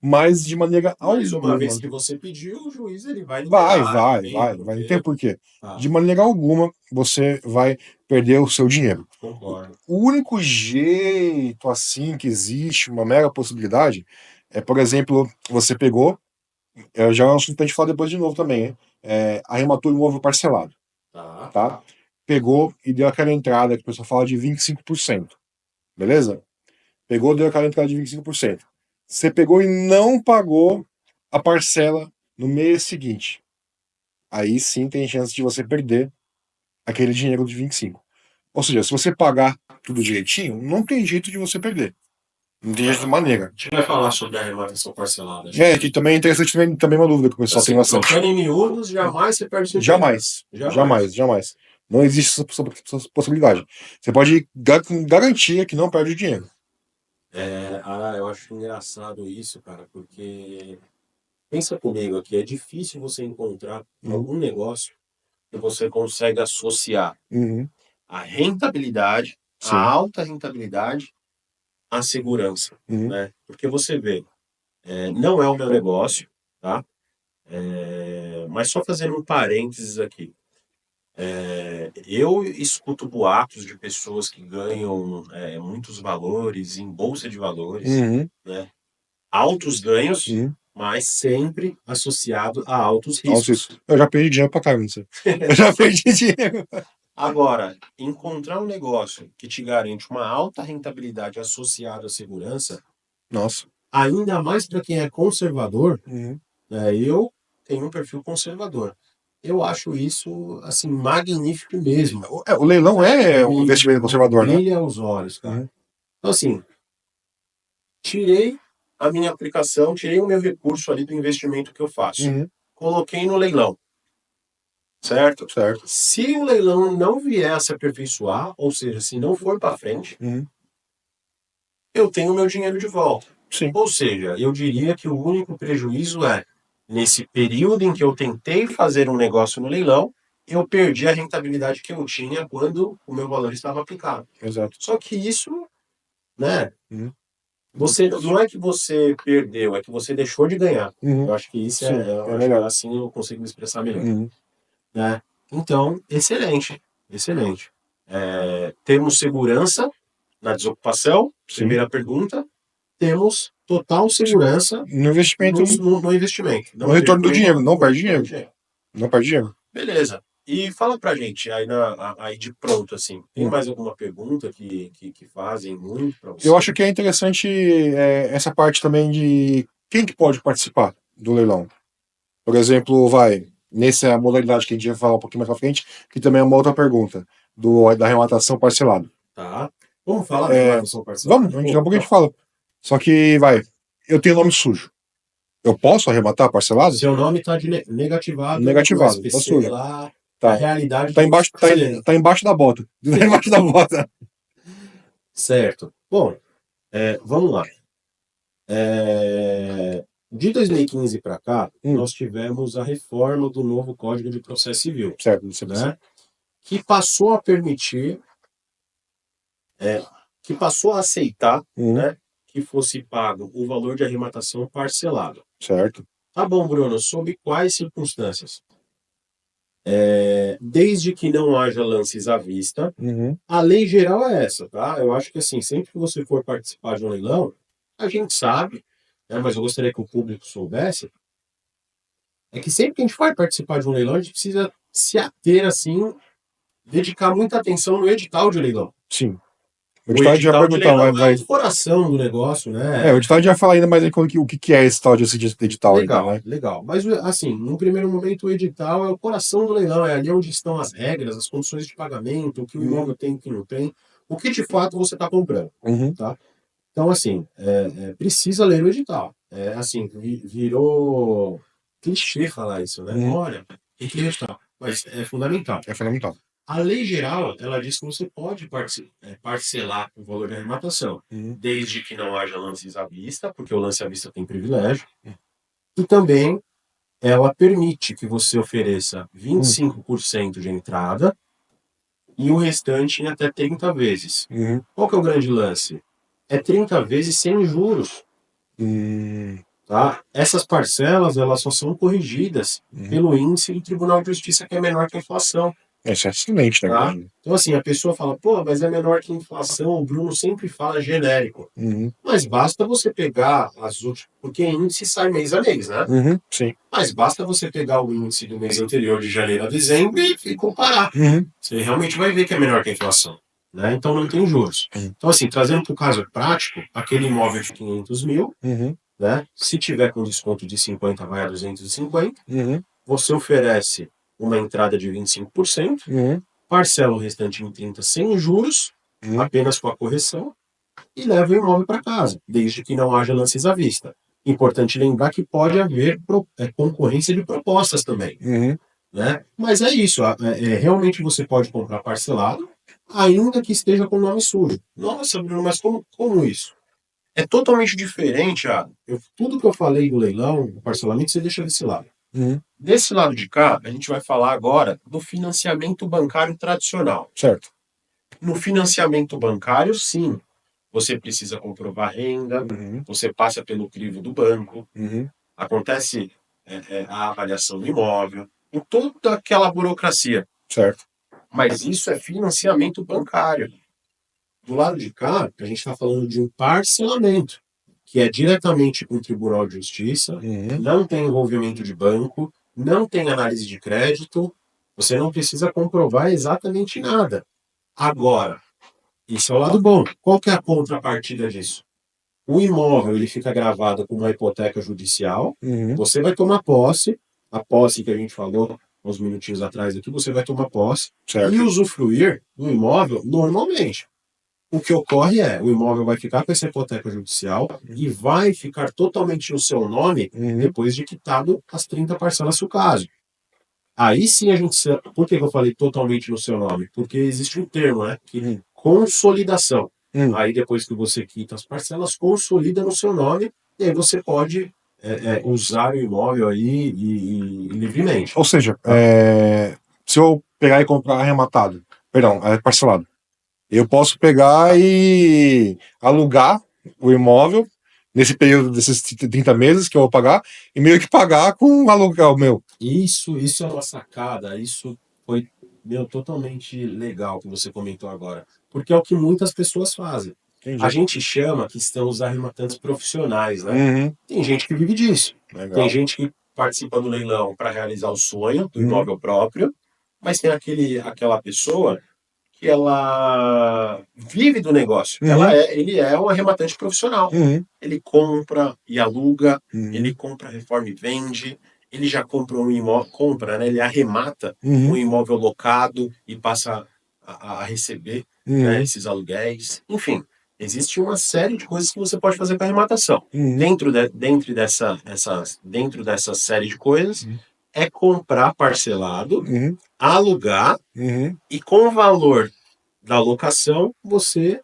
mas de maneira Mas uma vez alguma. que você pediu, o juiz ele vai Vai, liberar, vai, também, vai, vai. Não tem porque... porquê. Ah, De maneira alguma você vai perder o seu dinheiro. concordo. O único jeito assim que existe, uma mera possibilidade, é, por exemplo, você pegou, já é um assunto pra gente falar depois de novo também, hein? Arrematou imóvel parcelado, Tá. tá? Pegou e deu aquela entrada que o pessoal fala de 25%, beleza? Pegou, deu aquela entrada de 25%. Você pegou e não pagou a parcela no mês seguinte. Aí sim tem chance de você perder aquele dinheiro de 25. Ou seja, se você pagar tudo direitinho, não tem jeito de você perder. Não tem jeito de maneira. A gente vai falar sobre a arrematação parcelada. Que também é interessante, também uma dúvida que o pessoal tem Assim, bastante. trocando em miúdos, jamais você perde seu Jamais, dinheiro. jamais, jamais. Não existe essa possibilidade. Você pode com garantia que não perde o dinheiro. Eu acho engraçado isso, cara, porque pensa comigo aqui, é difícil você encontrar algum negócio que você consegue associar Uhum, a rentabilidade, a sim. alta rentabilidade, à segurança, Uhum, né? Porque você vê, não é o meu negócio, tá? Mas só fazendo um parênteses aqui. Eu escuto boatos de pessoas que ganham muitos valores em bolsa de valores, uhum, né? Altos ganhos, uhum. mas sempre associado a altos Nossa, riscos. eu já perdi dinheiro pra caramba nisso. Eu já perdi dinheiro. Agora, encontrar um negócio que te garante uma alta rentabilidade associada à segurança, Nossa. ainda mais para quem é conservador, Uhum. né? Eu tenho um perfil conservador. Eu acho isso, assim, magnífico mesmo. O leilão é um investimento Me conservador, né? brilha aos olhos, cara. Uhum. Então, assim, tirei a minha aplicação, tirei o meu recurso ali do investimento que eu faço. Uhum. Coloquei no leilão, certo? Certo. Se o leilão não vier a se aperfeiçoar, ou seja, se não for para frente, Uhum. eu tenho o meu dinheiro de volta. Sim. Ou seja, eu diria que o único prejuízo é, nesse período em que eu tentei fazer um negócio no leilão, eu perdi a rentabilidade que eu tinha quando o meu valor estava aplicado. Exato. Só que isso, né? Uhum. Você não é que você perdeu, é que você deixou de ganhar. Uhum. Eu acho que isso Sim, eu é acho que melhor. assim eu consigo me expressar melhor, Uhum. né? Então, excelente, excelente. Temos segurança na desocupação, Sim. primeira pergunta. Temos total segurança No investimento, no investimento. no Não retorno do perco dinheiro. nenhuma, Não no perde retorno do dinheiro. dinheiro. Não perde dinheiro. Beleza. E fala pra gente, aí de pronto, assim, tem Hum. mais alguma pergunta que fazem muito pra Eu você? acho que é interessante essa parte também de quem que pode participar do leilão. Por exemplo, nessa modalidade que a gente vai falar um pouquinho mais pra frente, que também é uma outra pergunta, da arrematação parcelado. Tá? Vamos falar da É, arrematação parcelada? vamos, daqui Pô, a pouco a gente então, fala. Só que, eu tenho nome sujo. Eu posso arrematar parcelado? seu nome está negativado no Negativado, tá SPC sujo. lá, na Tá. realidade Tá de outros embaixo, brasileiros. tá embaixo da bota. Tá embaixo da bota. Certo. Bom, vamos lá. De 2015 para cá, nós tivemos a reforma do novo Código de Processo Civil, Certo, do CPC. né? Que passou a permitir, que passou a aceitar, Uhum. né, que fosse pago o valor de arrematação parcelado. Certo. Tá bom, Bruno, sob quais circunstâncias? Desde que não haja lances à vista, Uhum. a lei geral é essa, tá? Eu acho que assim, sempre que você for participar de um leilão, a gente sabe, né, mas eu gostaria que o público soubesse, é que sempre que a gente vai participar de um leilão, a gente precisa se ater, assim, dedicar muita atenção no edital de leilão. Sim. O O edital a gente vai edital de perguntar, leilão é o coração do negócio, o né? edital a gente vai falar ainda mais aí o que é esse tal de edital ainda, Legal, né? legal. Mas, assim, num primeiro momento, o edital é o coração do leilão, é ali onde estão as regras, as condições de pagamento, o que o imóvel tem e o que não tem, o que de fato você está comprando, Uhum. tá? Então, assim, precisa ler o edital. Assim, virou clichê falar isso, né? Uhum. Olha, tem que ler o edital. Mas é fundamental. É fundamental. A lei geral, ela diz que você pode parcelar o valor da arrematação, Uhum. desde que não haja lances à vista, porque o lance à vista tem privilégio, e também ela permite que você ofereça 25% de entrada e o restante em até 30 vezes. Uhum. Qual que é o grande lance? É 30 vezes sem juros, Uhum. tá? Essas parcelas, elas só são corrigidas pelo índice do Tribunal de Justiça, que é menor que a inflação. Isso é excelente, na Tá? verdade. Então, assim, a pessoa fala, pô, mas é menor que a inflação, o Bruno sempre fala genérico. Mas basta você pegar as últimas, porque índice sai mês a mês, né? Sim. Mas basta você pegar o índice do mês anterior, de janeiro a dezembro, e comparar. Você realmente vai ver que é menor que a inflação. Né? Então não tem juros. Então, assim, trazendo para o caso prático, aquele imóvel de 500 mil, né? Se tiver com desconto de 50, vai a 250, você oferece uma entrada de 25%, parcela o restante em 30 sem juros, apenas com a correção, e leva o imóvel para casa, desde que não haja lances à vista. Importante lembrar que pode haver concorrência de propostas também. Né? Mas é isso, realmente você pode comprar parcelado, ainda que esteja com o nome sujo. Nossa, Bruno, mas como isso? É totalmente diferente. Tudo que eu falei do leilão, do parcelamento, você deixa desse lado. Desse lado de cá, a gente vai falar agora do financiamento bancário tradicional. Certo. No financiamento bancário, sim, você precisa comprovar renda, você passa pelo crivo do banco, acontece a avaliação do imóvel, e toda aquela burocracia. Certo. Mas isso é financiamento bancário. Do lado de cá, a gente está falando de um parcelamento, que é diretamente com o Tribunal de Justiça, não tem envolvimento de banco, não tem análise de crédito, você não precisa comprovar exatamente nada. Agora, isso é o lado bom. Qual que é a contrapartida disso? O imóvel ele fica gravado com uma hipoteca judicial, você vai tomar posse, a posse que a gente falou uns minutinhos atrás aqui, você vai tomar posse Certo. e usufruir do imóvel normalmente. O que ocorre é, o imóvel vai ficar com essa hipoteca judicial e vai ficar totalmente no seu nome depois de quitado as 30 parcelas, se o caso. Aí sim a gente... Por que eu falei totalmente no seu nome? Porque existe um termo, né? Que consolidação. Aí depois que você quita as parcelas, consolida no seu nome e aí você pode usar o imóvel aí livremente. Ou seja, se eu pegar e comprar arrematado, perdão, parcelado, eu posso pegar e alugar o imóvel nesse período desses 30 meses que eu vou pagar e meio que pagar com o aluguel meu. Isso é uma sacada, isso foi totalmente legal que você comentou agora, porque é o que muitas pessoas fazem. Entendi. A gente chama que são os arrematantes profissionais, né? Tem gente que vive disso. Legal. Tem gente que participa do leilão para realizar o sonho do imóvel próprio, mas tem aquela pessoa que ela vive do negócio. Ele é um arrematante profissional. Ele compra e aluga, ele compra, reforma e vende, ele já compra um imóvel, né? Ele arremata um imóvel locado e passa a receber né, esses aluguéis. Enfim, existe uma série de coisas que você pode fazer com a arrematação. Dentro dessa série de coisas, é comprar parcelado, alugar e com o valor da locação você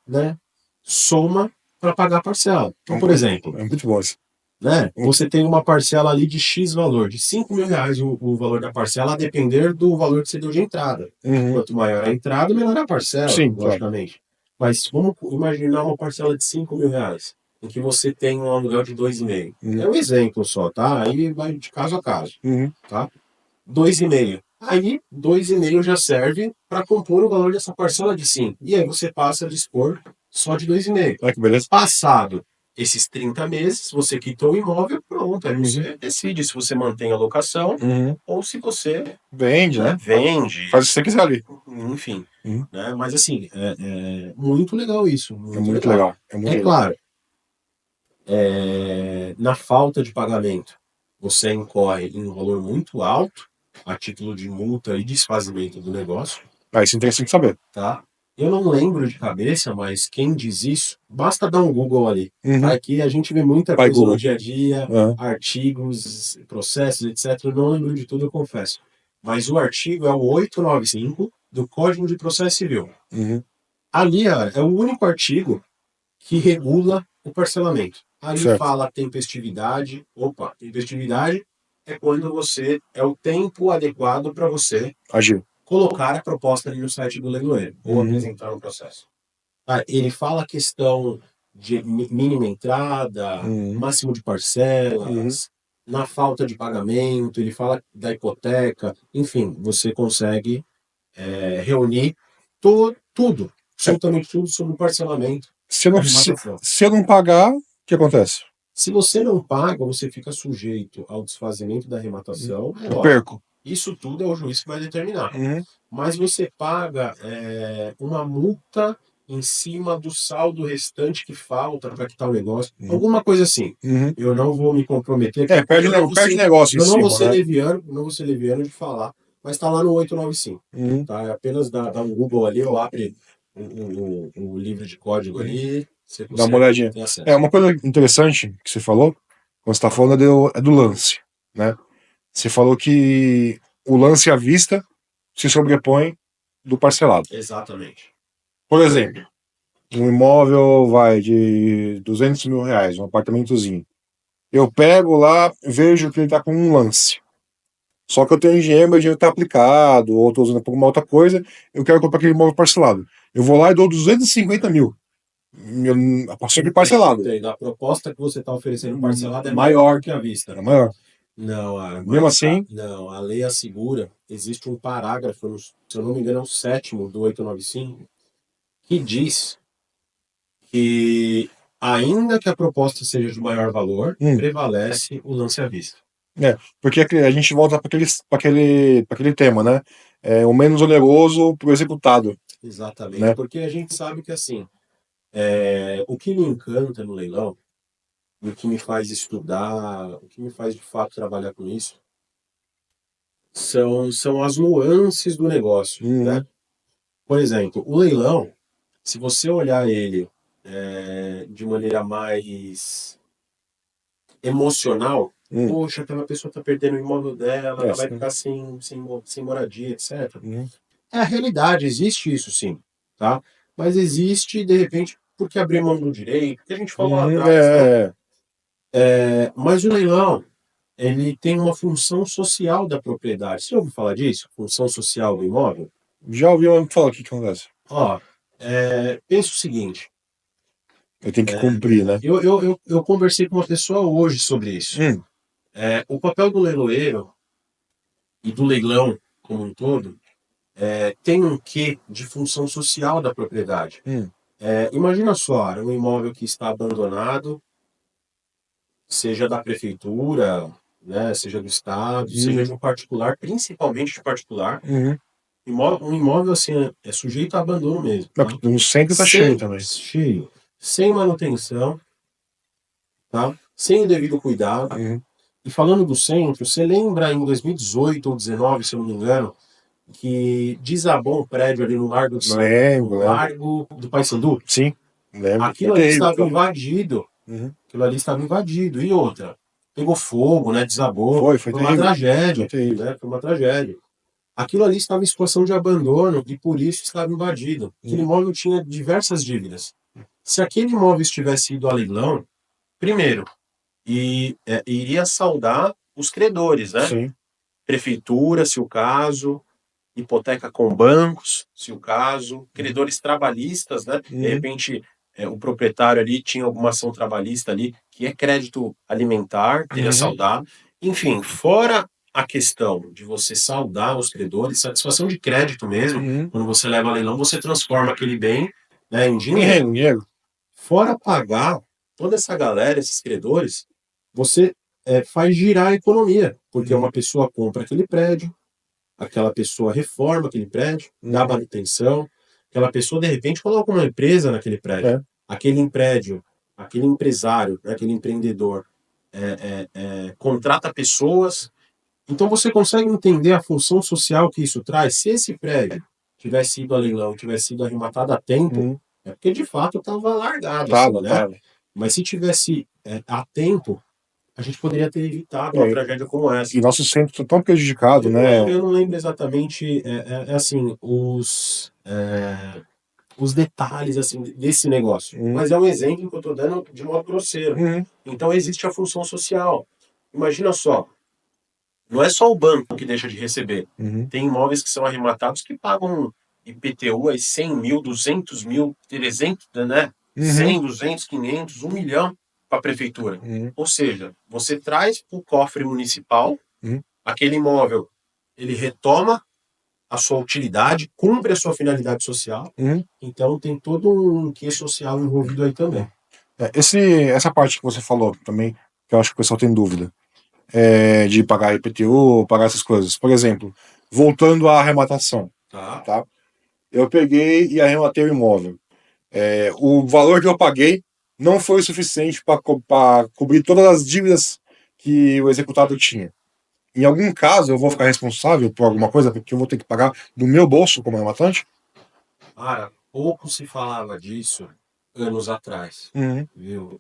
soma para pagar a parcela. Então, por exemplo, É muito bom isso. você tem uma parcela ali de X valor, de 5 mil reais o valor da parcela, a depender do valor que você deu de entrada. Quanto maior a entrada, menor a parcela, Sim, logicamente. Mas vamos imaginar uma parcela de 5 mil reais, em que você tem um aluguel de 2,5. É um exemplo só, tá? Aí vai de caso a caso, tá? 2,5. Aí, 2,5 já serve para compor o valor dessa parcela de 5. E aí você passa a dispor só de 2,5. Olha que beleza. Passado esses 30 meses, você quitou o imóvel, pronto. Aí você decide se você mantém a locação ou se você Vende, né? vende. Faz o que você quiser ali. Enfim. Né? Mas assim, muito legal isso. É muito legal. Claro, na falta de pagamento, você incorre em um valor muito alto a título de multa e desfazimento do negócio. Isso é interessante saber. Tá? Eu não lembro de cabeça, mas quem diz isso, basta dar um Google ali. Aqui a gente vê muita Vai, coisa Google. no dia a dia, artigos, processos, etc. Eu não lembro de tudo, eu confesso. Mas o artigo é o 895 do Código de Processo Civil. Ali é o único artigo que regula o parcelamento. Ali Certo. fala tempestividade. Opa, tempestividade é quando você é o tempo adequado para você Agir. colocar a proposta ali no site do leiloeiro ou apresentar no processo. Ele fala a questão de mínima entrada, máximo de parcelas, na falta de pagamento, ele fala da hipoteca, enfim, você consegue reunir tudo, absolutamente tudo sobre o parcelamento. Se eu da não, se, arrematação. se eu não pagar, o que acontece? Se você não paga, você fica sujeito ao desfazimento da arrematação. É Eu lógico, perco. isso tudo é o juiz que vai determinar. Uhum. Mas você paga uma multa em cima do saldo restante que falta para quitar o negócio. Alguma coisa assim. Uhum. Eu não vou me comprometer aqui. É, perde, eu não vou perde ser- negócio em eu não vou cima, ser né? leviano, não vou ser leviano de falar, mas está lá no 895. Uhum. Tá? É apenas dar um Google ali, ou abre o livro de código ali, você Dá uma consegue olhadinha. ter acesso. É, uma coisa interessante que você falou, quando você está falando, é do lance, né? Você falou que o lance à vista se sobrepõe do parcelado. Exatamente. Por exemplo, um imóvel vai de R$ 200 mil, um apartamentozinho. Eu pego lá, vejo que ele está com um lance. Só que eu tenho dinheiro, meu dinheiro está aplicado, ou estou usando para alguma outra coisa, eu quero comprar aquele imóvel parcelado. Eu vou lá e dou 250 mil. A partir de parcelado. A proposta que você está oferecendo parcelada é Maior. maior que a vista. É maior. Não, Mesmo assim, não, a lei assegura, existe um parágrafo, se eu não me engano, é o 7º do 895, que diz que, ainda que a proposta seja de maior valor, prevalece o lance à vista. porque a gente volta para aquele tema, né? É o menos oneroso para o executado. Exatamente, Né? porque a gente sabe que, assim, o que me encanta no leilão, o que me faz estudar, o que me faz de fato trabalhar com isso, são as nuances do negócio, né? Por exemplo, o leilão, se você olhar ele de maneira mais emocional, poxa, aquela pessoa está perdendo o imóvel dela, ela vai ficar sem moradia, etc. É a realidade, existe isso sim, tá? Mas existe, de repente, porque abrir mão do direito, que a gente falou lá atrás, né? Mas o leilão, ele tem uma função social da propriedade. Você já ouviu falar disso? Função social do imóvel? Já ouvi uma falar o que acontece. Ó, pensa o seguinte. Eu tenho que cumprir, né? Eu conversei com uma pessoa hoje sobre isso. O papel do leiloeiro e do leilão como um todo tem um quê de função social da propriedade. Imagina só, um imóvel que está abandonado, seja da prefeitura, né, seja do estado, seja de um particular, principalmente de particular. Um imóvel assim é sujeito a abandono mesmo. Tá? No centro tá cheio também. Cheio. Sem manutenção, tá? Sem o devido cuidado. E falando do centro, você lembra em 2018 ou 2019, se eu não me engano, que desabou um prédio ali no Largo do Lembro. Largo do Paissandu? Sim, lembro. Aquilo ali estava invadido. Aquilo ali estava invadido. E outra, pegou fogo, né? Desabou. Foi uma terrível. tragédia. Foi terrível. Né? Foi uma tragédia. Aquilo ali estava em situação de abandono e por isso estava invadido. Aquele imóvel tinha diversas dívidas. Se aquele imóvel estivesse ido a leilão, primeiro, iria saldar os credores, né? Sim. Prefeitura, se o caso, hipoteca com bancos, se o caso, credores trabalhistas, né? De repente, o proprietário ali tinha alguma ação trabalhista ali, que é crédito alimentar, teria saldado. Enfim, fora a questão de você saldar os credores, satisfação de crédito mesmo, quando você leva a leilão, você transforma aquele bem, né, em dinheiro. Fora pagar toda essa galera, esses credores, você faz girar a economia, porque uma pessoa compra aquele prédio, aquela pessoa reforma aquele prédio, dá manutenção, aquela pessoa de repente coloca uma empresa naquele prédio, aquele prédio, aquele empresário, né, aquele empreendedor contrata pessoas, então você consegue entender a função social que isso traz. Se esse prédio tivesse ido a leilão, tivesse sido arrematado a tempo, é porque de fato estava largado, assim, né? Mas se tivesse a tempo, a gente poderia ter evitado uma tragédia como essa. E nosso centro está tão prejudicado, né? Eu não lembro exatamente, assim, os detalhes assim desse negócio. Mas é um exemplo que eu estou dando de modo grosseiro. Então existe a função social. Imagina só, não é só o banco que deixa de receber. Tem imóveis que são arrematados que pagam IPTU aí 100 mil, 200 mil, 300, né? 100, 200, 500, 1 milhão para a prefeitura. Ou seja, você traz para o cofre municipal, aquele imóvel, ele retoma a sua utilidade, cumpre a sua finalidade social, então tem todo um quê social envolvido aí também. Essa parte que você falou também, que eu acho que o pessoal tem dúvida, de pagar IPTU, pagar essas coisas. Por exemplo, voltando à arrematação, tá? Eu peguei e arrematei o imóvel. O valor que eu paguei não foi o suficiente para cobrir todas as dívidas que o executado tinha. Em algum caso, eu vou ficar responsável por alguma coisa porque eu vou ter que pagar do meu bolso como arrematante? Cara, pouco se falava disso anos atrás, viu?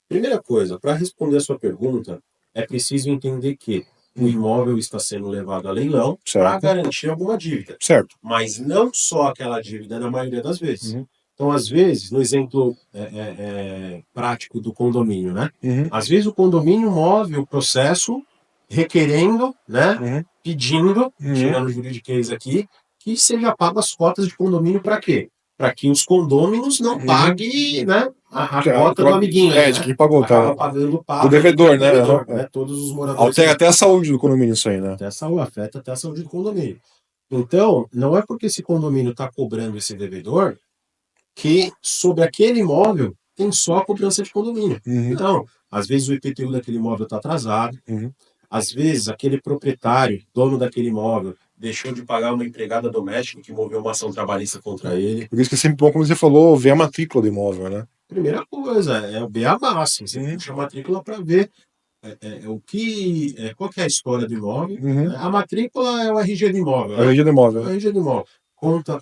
Primeira coisa, para responder a sua pergunta, é preciso entender que o imóvel está sendo levado a leilão para Certo. garantir alguma dívida. Certo. Mas não só aquela dívida na maioria das vezes. Então, às vezes, no exemplo prático do condomínio, né? Às vezes o condomínio move o processo requerendo, né? Pedindo, tirando o juridiquês aqui, que seja pago as cotas de condomínio para quê? Para que os condôminos não paguem, né, a cota do amiguinho. De quem pagou, Acaba tá? pagando o pago Do devedor, né? né? Todos os moradores. Altera até a saúde do condomínio isso aí, né? Afeta até a saúde do condomínio. Então, não é porque esse condomínio está cobrando esse devedor que sobre aquele imóvel tem só a cobrança de condomínio. Não. Às vezes o IPTU daquele imóvel está atrasado. Às vezes aquele proprietário, dono daquele imóvel, deixou de pagar uma empregada doméstica que moveu uma ação trabalhista contra ele. Por isso que é sempre bom, como você falou, ver a matrícula do imóvel, né? Primeira coisa, é o beabá, assim. Você puxa a matrícula para ver qual que é a história do imóvel. A matrícula é o RG do imóvel. A região do imóvel. O RG do imóvel.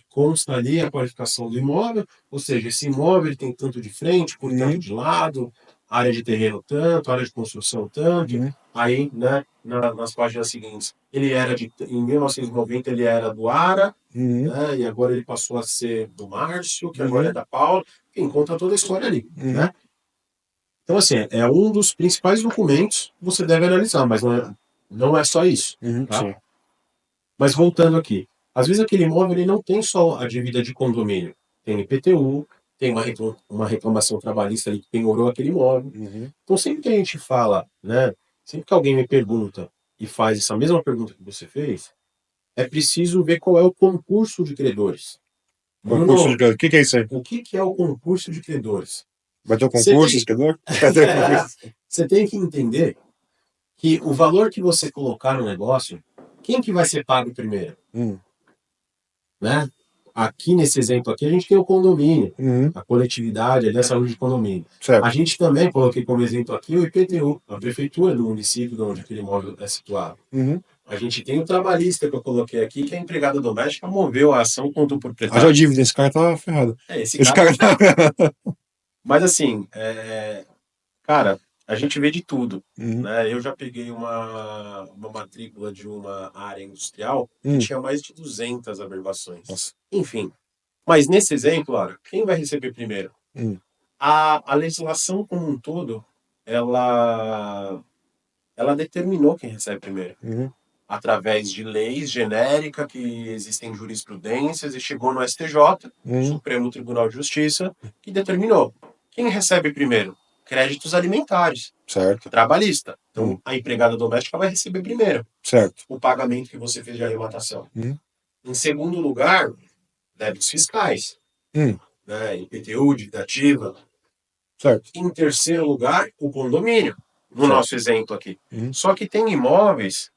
Consta ali a qualificação do imóvel, ou seja, esse imóvel ele tem tanto de frente, por tanto de lado, área de terreno tanto, área de construção tanto. Aí, né, nas páginas seguintes, em 1990 ele era do ARA, né, e agora ele passou a ser do Márcio, que agora é da Paula. Enfim, conta toda a história ali, né? Então, assim, é um dos principais documentos que você deve analisar, mas não é só isso. Tá? Sim. Mas voltando aqui, às vezes aquele imóvel ele não tem só a dívida de condomínio, tem IPTU, tem uma reclamação trabalhista ali que penhorou aquele imóvel. Então, sempre que a gente fala, né, sempre que alguém me pergunta e faz essa mesma pergunta que você fez, é preciso ver qual é o concurso de credores. Concurso de credor. O que é isso aí? O que é o concurso de credores? Vai ter um concurso de credor? Você tem que entender que o valor que você colocar no negócio, quem que vai ser pago primeiro? Né? Aqui nesse exemplo aqui, a gente tem o condomínio, a coletividade, ali, a saúde de condomínio. Certo. A gente também, coloquei como exemplo aqui, o IPTU, a prefeitura do município onde aquele imóvel é situado. A gente tem o trabalhista que eu coloquei aqui, que a empregada doméstica moveu a ação contra o proprietário. Haja dívida, esse cara tá ferrado. Esse cara tá... Mas assim, cara, a gente vê de tudo. Né? Eu já peguei uma matrícula de uma área industrial que tinha mais de 200 averbações. Nossa. Enfim. Mas nesse exemplo, Lara, quem vai receber primeiro? A legislação como um todo, ela determinou quem recebe primeiro. Através de leis genéricas que existem jurisprudências e chegou no STJ, Supremo Tribunal de Justiça, que determinou. Quem recebe primeiro? Créditos alimentares. Certo. Trabalhista. Então, a empregada doméstica vai receber primeiro. Certo. O pagamento que você fez de arrematação. Em segundo lugar, débitos fiscais. Né? IPTU, dívida ativa. Certo. Em terceiro lugar, o condomínio. No nosso exemplo aqui. Só que tem imóveis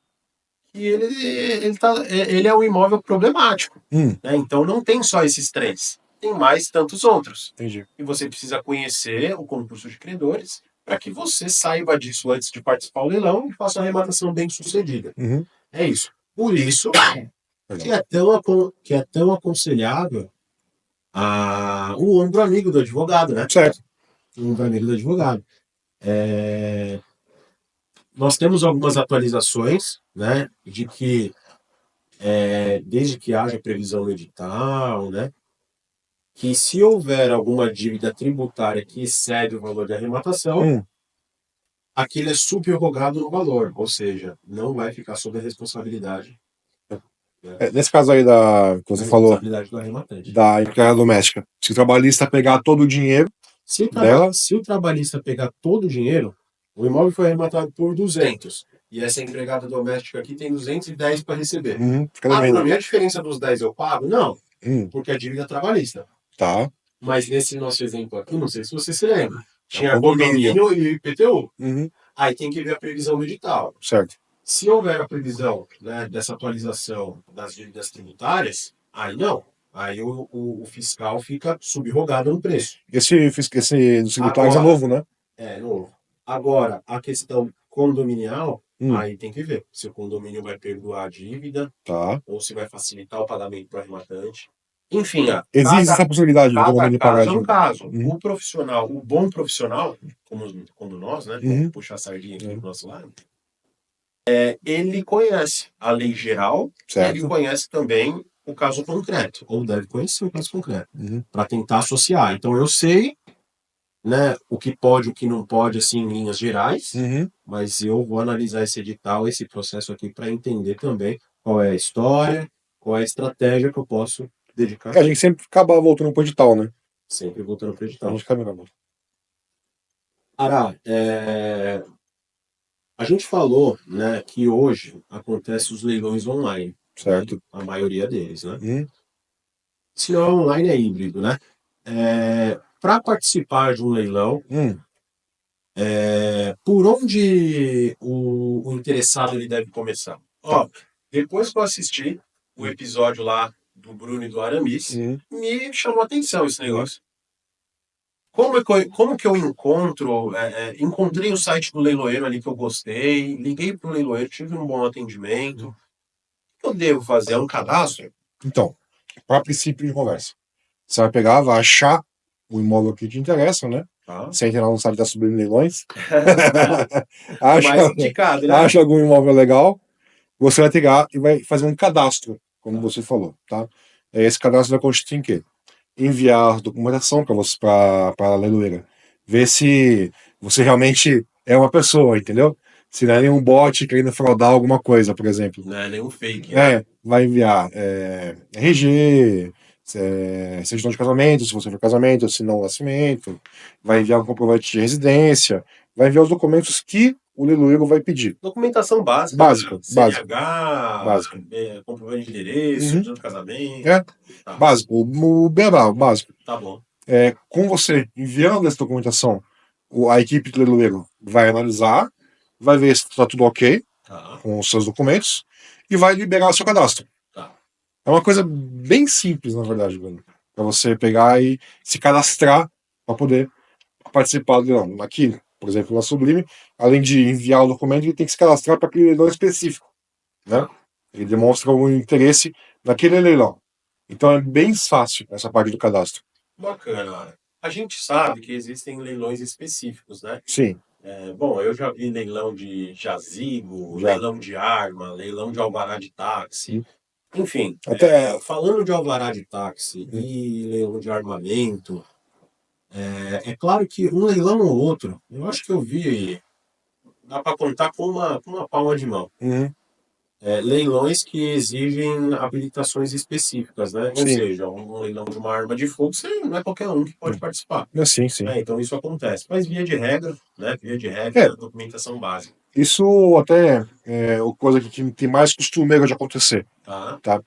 que ele é um imóvel problemático. Né? Então, não tem só esses três. Tem mais tantos outros. Entendi. E você precisa conhecer o concurso de credores para que você saiba disso antes de participar do leilão e faça uma arrematação bem sucedida. É isso. Por isso que é tão aconselhável o ombro amigo do advogado, né? Certo. O ombro amigo do advogado. Nós temos algumas atualizações, né? De que desde que haja previsão no edital, né? Que se houver alguma dívida tributária que excede o valor de arrematação, aquilo é subrogado no valor, ou seja, não vai ficar sob a responsabilidade Nesse caso aí que você falou, Responsabilidade do arrematante. da empregada doméstica, se o trabalhista pegar todo o dinheiro dela. Se o trabalhista pegar todo o dinheiro, o imóvel foi arrematado por 200 e essa empregada doméstica aqui tem 210 para receber. Fica Ah, devendo. para mim a diferença dos 10 eu pago? Não, Hum, porque é dívida trabalhista. tá. Mas nesse nosso exemplo aqui, não sei se você se lembra, tinha condomínio. condomínio e IPTU. Uhum, Aí tem que ver a previsão do edital. certo. Se houver a previsão, né, dessa atualização das dívidas tributárias, aí não. Aí o fiscal fica subrogado no preço. Esse dos tributários é Agora, novo, né? novo. Agora, a questão condominial, Hum, aí tem que ver se o condomínio vai perdoar a dívida tá. ou se vai facilitar o pagamento para o arrematante. Enfim, Existe essa possibilidade do cada condomínio pagar a caso é um dívida. caso. Uhum, O profissional, o bom profissional, como nós, né? Vamos uhum, puxar a sardinha aqui é, pro nosso lado. Ele conhece a lei geral e ele certo. conhece também o caso concreto, ou deve conhecer o caso concreto, Uhum. para tentar associar. Então eu sei, né, o que pode, o que não pode, assim, em linhas gerais, Uhum. mas eu vou analisar esse edital, esse processo aqui, para entender também qual é a história, qual é a estratégia que eu posso dedicar A aqui. gente sempre acaba voltando pro edital, né? Sempre voltando para o A edital. gente acaba. Ará, a gente falou, né, que hoje acontece os leilões online, né? Certo. A maioria deles, né? Uhum. Se não é online, é híbrido, né? Para participar de um leilão, Hum, por onde o interessado ele deve começar? tá. Ó, depois que eu assisti o episódio lá do Bruno e do Aramis, Uhum. me chamou a atenção esse Uhum. negócio. Como que eu encontro? Encontrei o site do leiloeiro ali que eu gostei, liguei para o leiloeiro, tive um bom atendimento. O que eu devo fazer? É um cadastro? Então, para princípio de conversa, você vai pegar, vai achar o imóvel que te interessa, né? Tá? Você entra lá no site da Sublime Leilões, O acha, mais indicado, né? acha algum imóvel legal, você vai pegar e vai fazer um cadastro, como você falou, tá? Esse cadastro vai consistir em quê? Enviar documentação para você, para a leiloeira, ver se você realmente é uma pessoa, entendeu? Se não é nenhum bot querendo fraudar alguma coisa, por exemplo. Não é nenhum fake, né? Vai enviar RG, certidão de casamento, se você for casamento, se não nascimento, vai enviar um comprovante de residência, vai enviar os documentos que o leiloeiro vai pedir. Documentação básica, né? Básico, básico, CNH, básico. comprovante de endereço, Uhum. certidão de casamento. É, Tá, básico, o beabá, o básico. tá bom. Com você enviando essa documentação, a equipe do leiloeiro vai analisar, vai ver se está tudo ok Tá, com os seus documentos e vai liberar o seu cadastro. tá. É uma coisa bem simples, na verdade, Bruno, para você pegar e se cadastrar para poder participar do leilão. Aqui, por exemplo, na Sublime, além de enviar o documento, ele tem que se cadastrar para aquele leilão específico, né? Ele demonstra o interesse naquele leilão. Então é bem fácil essa parte do cadastro. Bacana. A gente sabe que existem leilões específicos, né? Sim, Bom, eu já vi leilão de jazigo, já. leilão de arma, leilão de alvará de táxi. Hum. Enfim, Até. falando de alvará de táxi Hum, e leilão de armamento, é claro que um leilão ou outro, eu acho que eu vi, dá para contar com uma palma de mão. uhum, Leilões que exigem habilitações específicas, né? Ou sim, seja, um leilão de uma arma de fogo, não é qualquer um que pode participar. sim, sim. Então isso acontece. Mas via de regra, né? Via de É, regra, documentação básica. isso até é a coisa que tem mais costumeiro de acontecer, Tá? tá?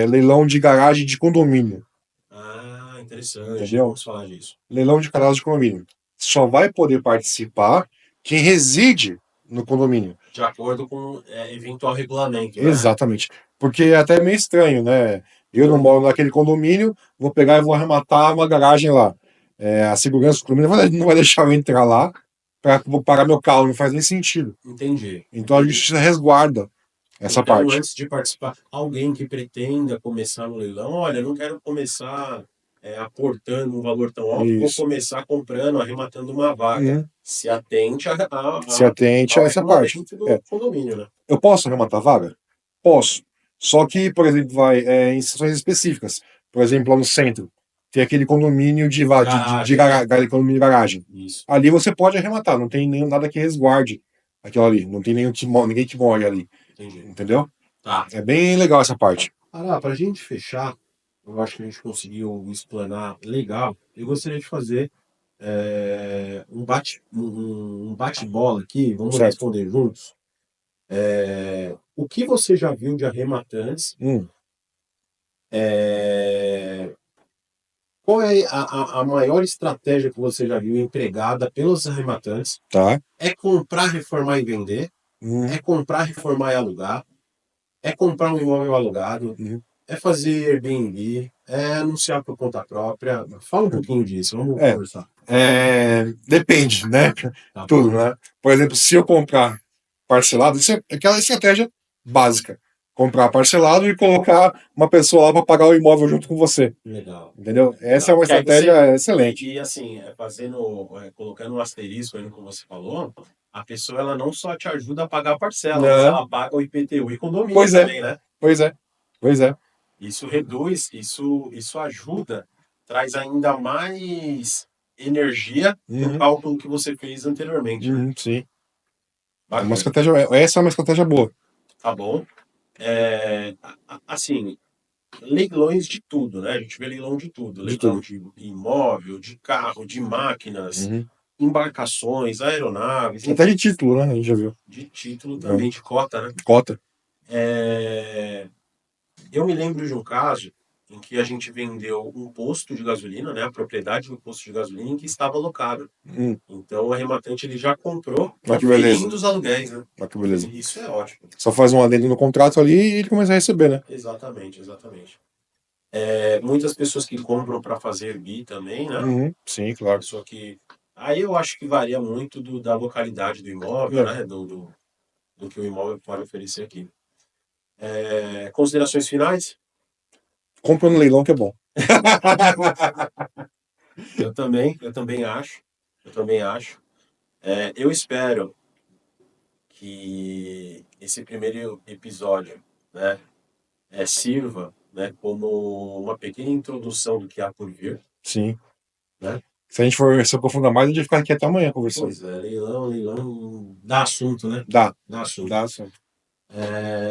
Leilão de garagem de condomínio, Ah, interessante. entendeu? Vamos falar disso. Leilão de garagem de condomínio. Só vai poder participar quem reside no condomínio. De acordo com eventual regulamento, né? Exatamente. Porque é até meio estranho, né? Eu não moro naquele condomínio, vou pegar e vou arrematar uma garagem lá. A segurança do condomínio não vai deixar eu entrar lá para parar meu carro, não faz nem sentido. Entendi. Então a Entendi. justiça resguarda essa Então, parte. antes de participar, alguém que pretenda começar no leilão, olha, eu não quero começar aportando um valor tão alto, vou Isso. começar comprando, arrematando uma vaga. Uhum. Se atente Se atente a ao essa parte. regulamento do condomínio, né? Eu posso arrematar vaga? Posso. Só que, por exemplo, em situações específicas. Por exemplo, lá no centro, tem aquele condomínio de Garagem, né? condomínio de garagem. Isso, Ali você pode arrematar, não tem nada que resguarde aquilo ali. Não tem ninguém que more ali. entendi. Entendeu? Tá. É bem legal essa parte. Para a gente fechar, eu acho que a gente conseguiu explanar legal. Eu gostaria de fazer um bate-bola aqui, vamos Certo. responder juntos. O que você já viu de arrematantes? É, Qual é a maior estratégia que você já viu empregada pelos arrematantes? Tá. É comprar, reformar e vender? É comprar, reformar e alugar? É comprar um imóvel alugado? É fazer Airbnb? É anunciar por conta própria? Fala um pouquinho disso, vamos conversar. Depende, né? Tá Tudo, bom? né? Por exemplo, se eu comprar parcelado, isso é aquela estratégia básica. Comprar parcelado e colocar uma pessoa lá para pagar o imóvel junto com você. Legal. Entendeu? Essa é Legal. uma Que aí estratégia excelente. e assim, colocando um asterisco aí no que você falou, a pessoa ela não só te ajuda a pagar a parcela, mas Né? ela paga o IPTU e condomínio Pois é, também, né? pois é, pois é. Isso reduz, isso ajuda, traz ainda mais energia pro cálculo que você fez anteriormente, né? Sim. É uma Bacana. estratégia, essa é uma estratégia boa. Tá bom? Assim, leilões de tudo, né? A gente vê leilão de tudo. De Leilão tudo. de imóvel, de carro, de máquinas, embarcações, aeronaves, Até enfim. de título, né? A gente já viu. De título também, de cota, né? Cota. Eu me lembro de um caso em que a gente vendeu um posto de gasolina, né? A propriedade do posto de gasolina em que estava alocado. Então o arrematante ele já comprou, Olha que beleza. conferindo os aluguéis, né? Olha que beleza. Isso é ótimo. Só faz um adendo no contrato ali e ele começa a receber, né? Exatamente, exatamente. Muitas pessoas que compram para fazer BI também, né? Sim, claro. Pessoa que. Aí eu acho que varia muito da localidade do imóvel, né? Do que o imóvel pode oferecer aqui. Considerações finais? Compra no leilão que é bom. Eu também acho. Eu também acho. Eu espero que esse primeiro episódio, né, sirva, né, como uma pequena introdução do que há por vir, Sim. né? Se a gente for se aprofundar mais, a gente vai ficar aqui até amanhã conversando. Pois é, leilão dá assunto, né? Dá. Dá assunto. Dá, sim.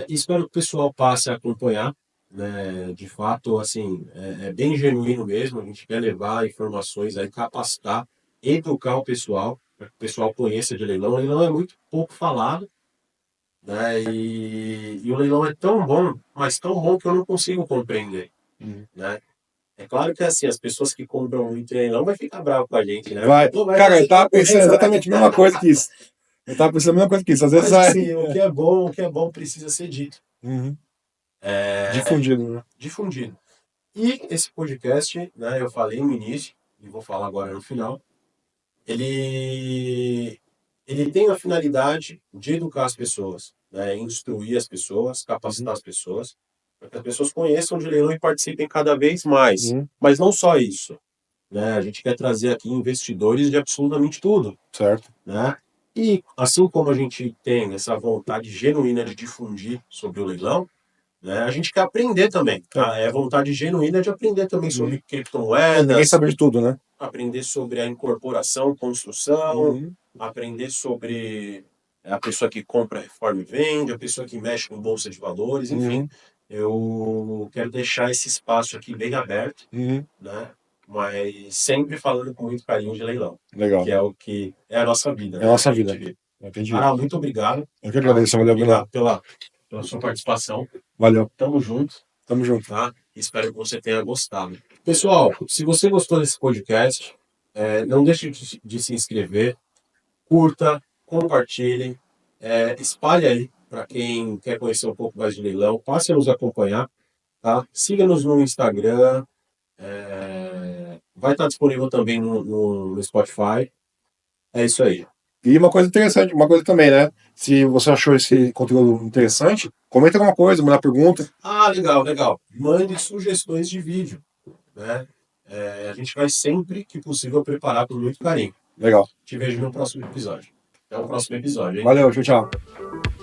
Espero que o pessoal passe a acompanhar, né? De fato, assim, é bem genuíno mesmo. A gente quer levar informações aí, capacitar, educar o pessoal, para que o pessoal conheça de leilão. O leilão é muito pouco falado, né? E o leilão é tão bom, mas tão bom que eu não consigo compreender, né? É claro que assim, as pessoas que compram muito leilão vai ficar bravo com a gente, né? Vai. Pô, vai Cara, fazer eu tava pensando concorrência, né? exatamente a mesma coisa que isso. Eu tava pensando a mesma coisa que isso. Às vezes Mas sai. assim, o que é bom precisa ser dito. Difundido, né? Difundido. E esse podcast, né, eu falei no início, e vou falar agora no final, ele, ele tem a finalidade de educar as pessoas, né, instruir as pessoas, capacitar as pessoas, para que as pessoas conheçam de leilão e participem cada vez mais. Mas não só isso, né, a gente quer trazer aqui investidores de absolutamente tudo, Certo. né? E assim como a gente tem essa vontade genuína de difundir sobre o leilão, né? A gente quer aprender também. É vontade genuína de aprender também sobre Ninguém criptomoedas, sabe de tudo, né? aprender sobre a incorporação, construção, aprender sobre a pessoa que compra, reforma e vende, a pessoa que mexe com bolsa de valores, enfim. Eu quero deixar esse espaço aqui bem aberto, né? Mas sempre falando com muito carinho de leilão, Legal. que é o que é a nossa vida, É a né? nossa A gente vida. vive. Entendi. Ara, muito obrigado. Eu que agradeço, valeu, Obrigado Bruno. pela sua participação. Valeu. Tamo junto, Tamo junto. tá? Espero que você tenha gostado. Pessoal, se você gostou desse podcast, não deixe de se inscrever, curta, compartilhe, espalhe aí para quem quer conhecer um pouco mais de leilão, passe a nos acompanhar, tá? Siga-nos no Instagram, vai estar disponível também no Spotify. É isso aí. E uma coisa interessante, uma coisa também, né? Se você achou esse conteúdo interessante, comenta alguma coisa, manda pergunta. Ah, legal, legal. Mande sugestões de vídeo, né? A gente vai sempre que possível preparar com muito carinho. Legal. Te vejo no próximo episódio. Até o próximo episódio, hein? Valeu, tchau, tchau.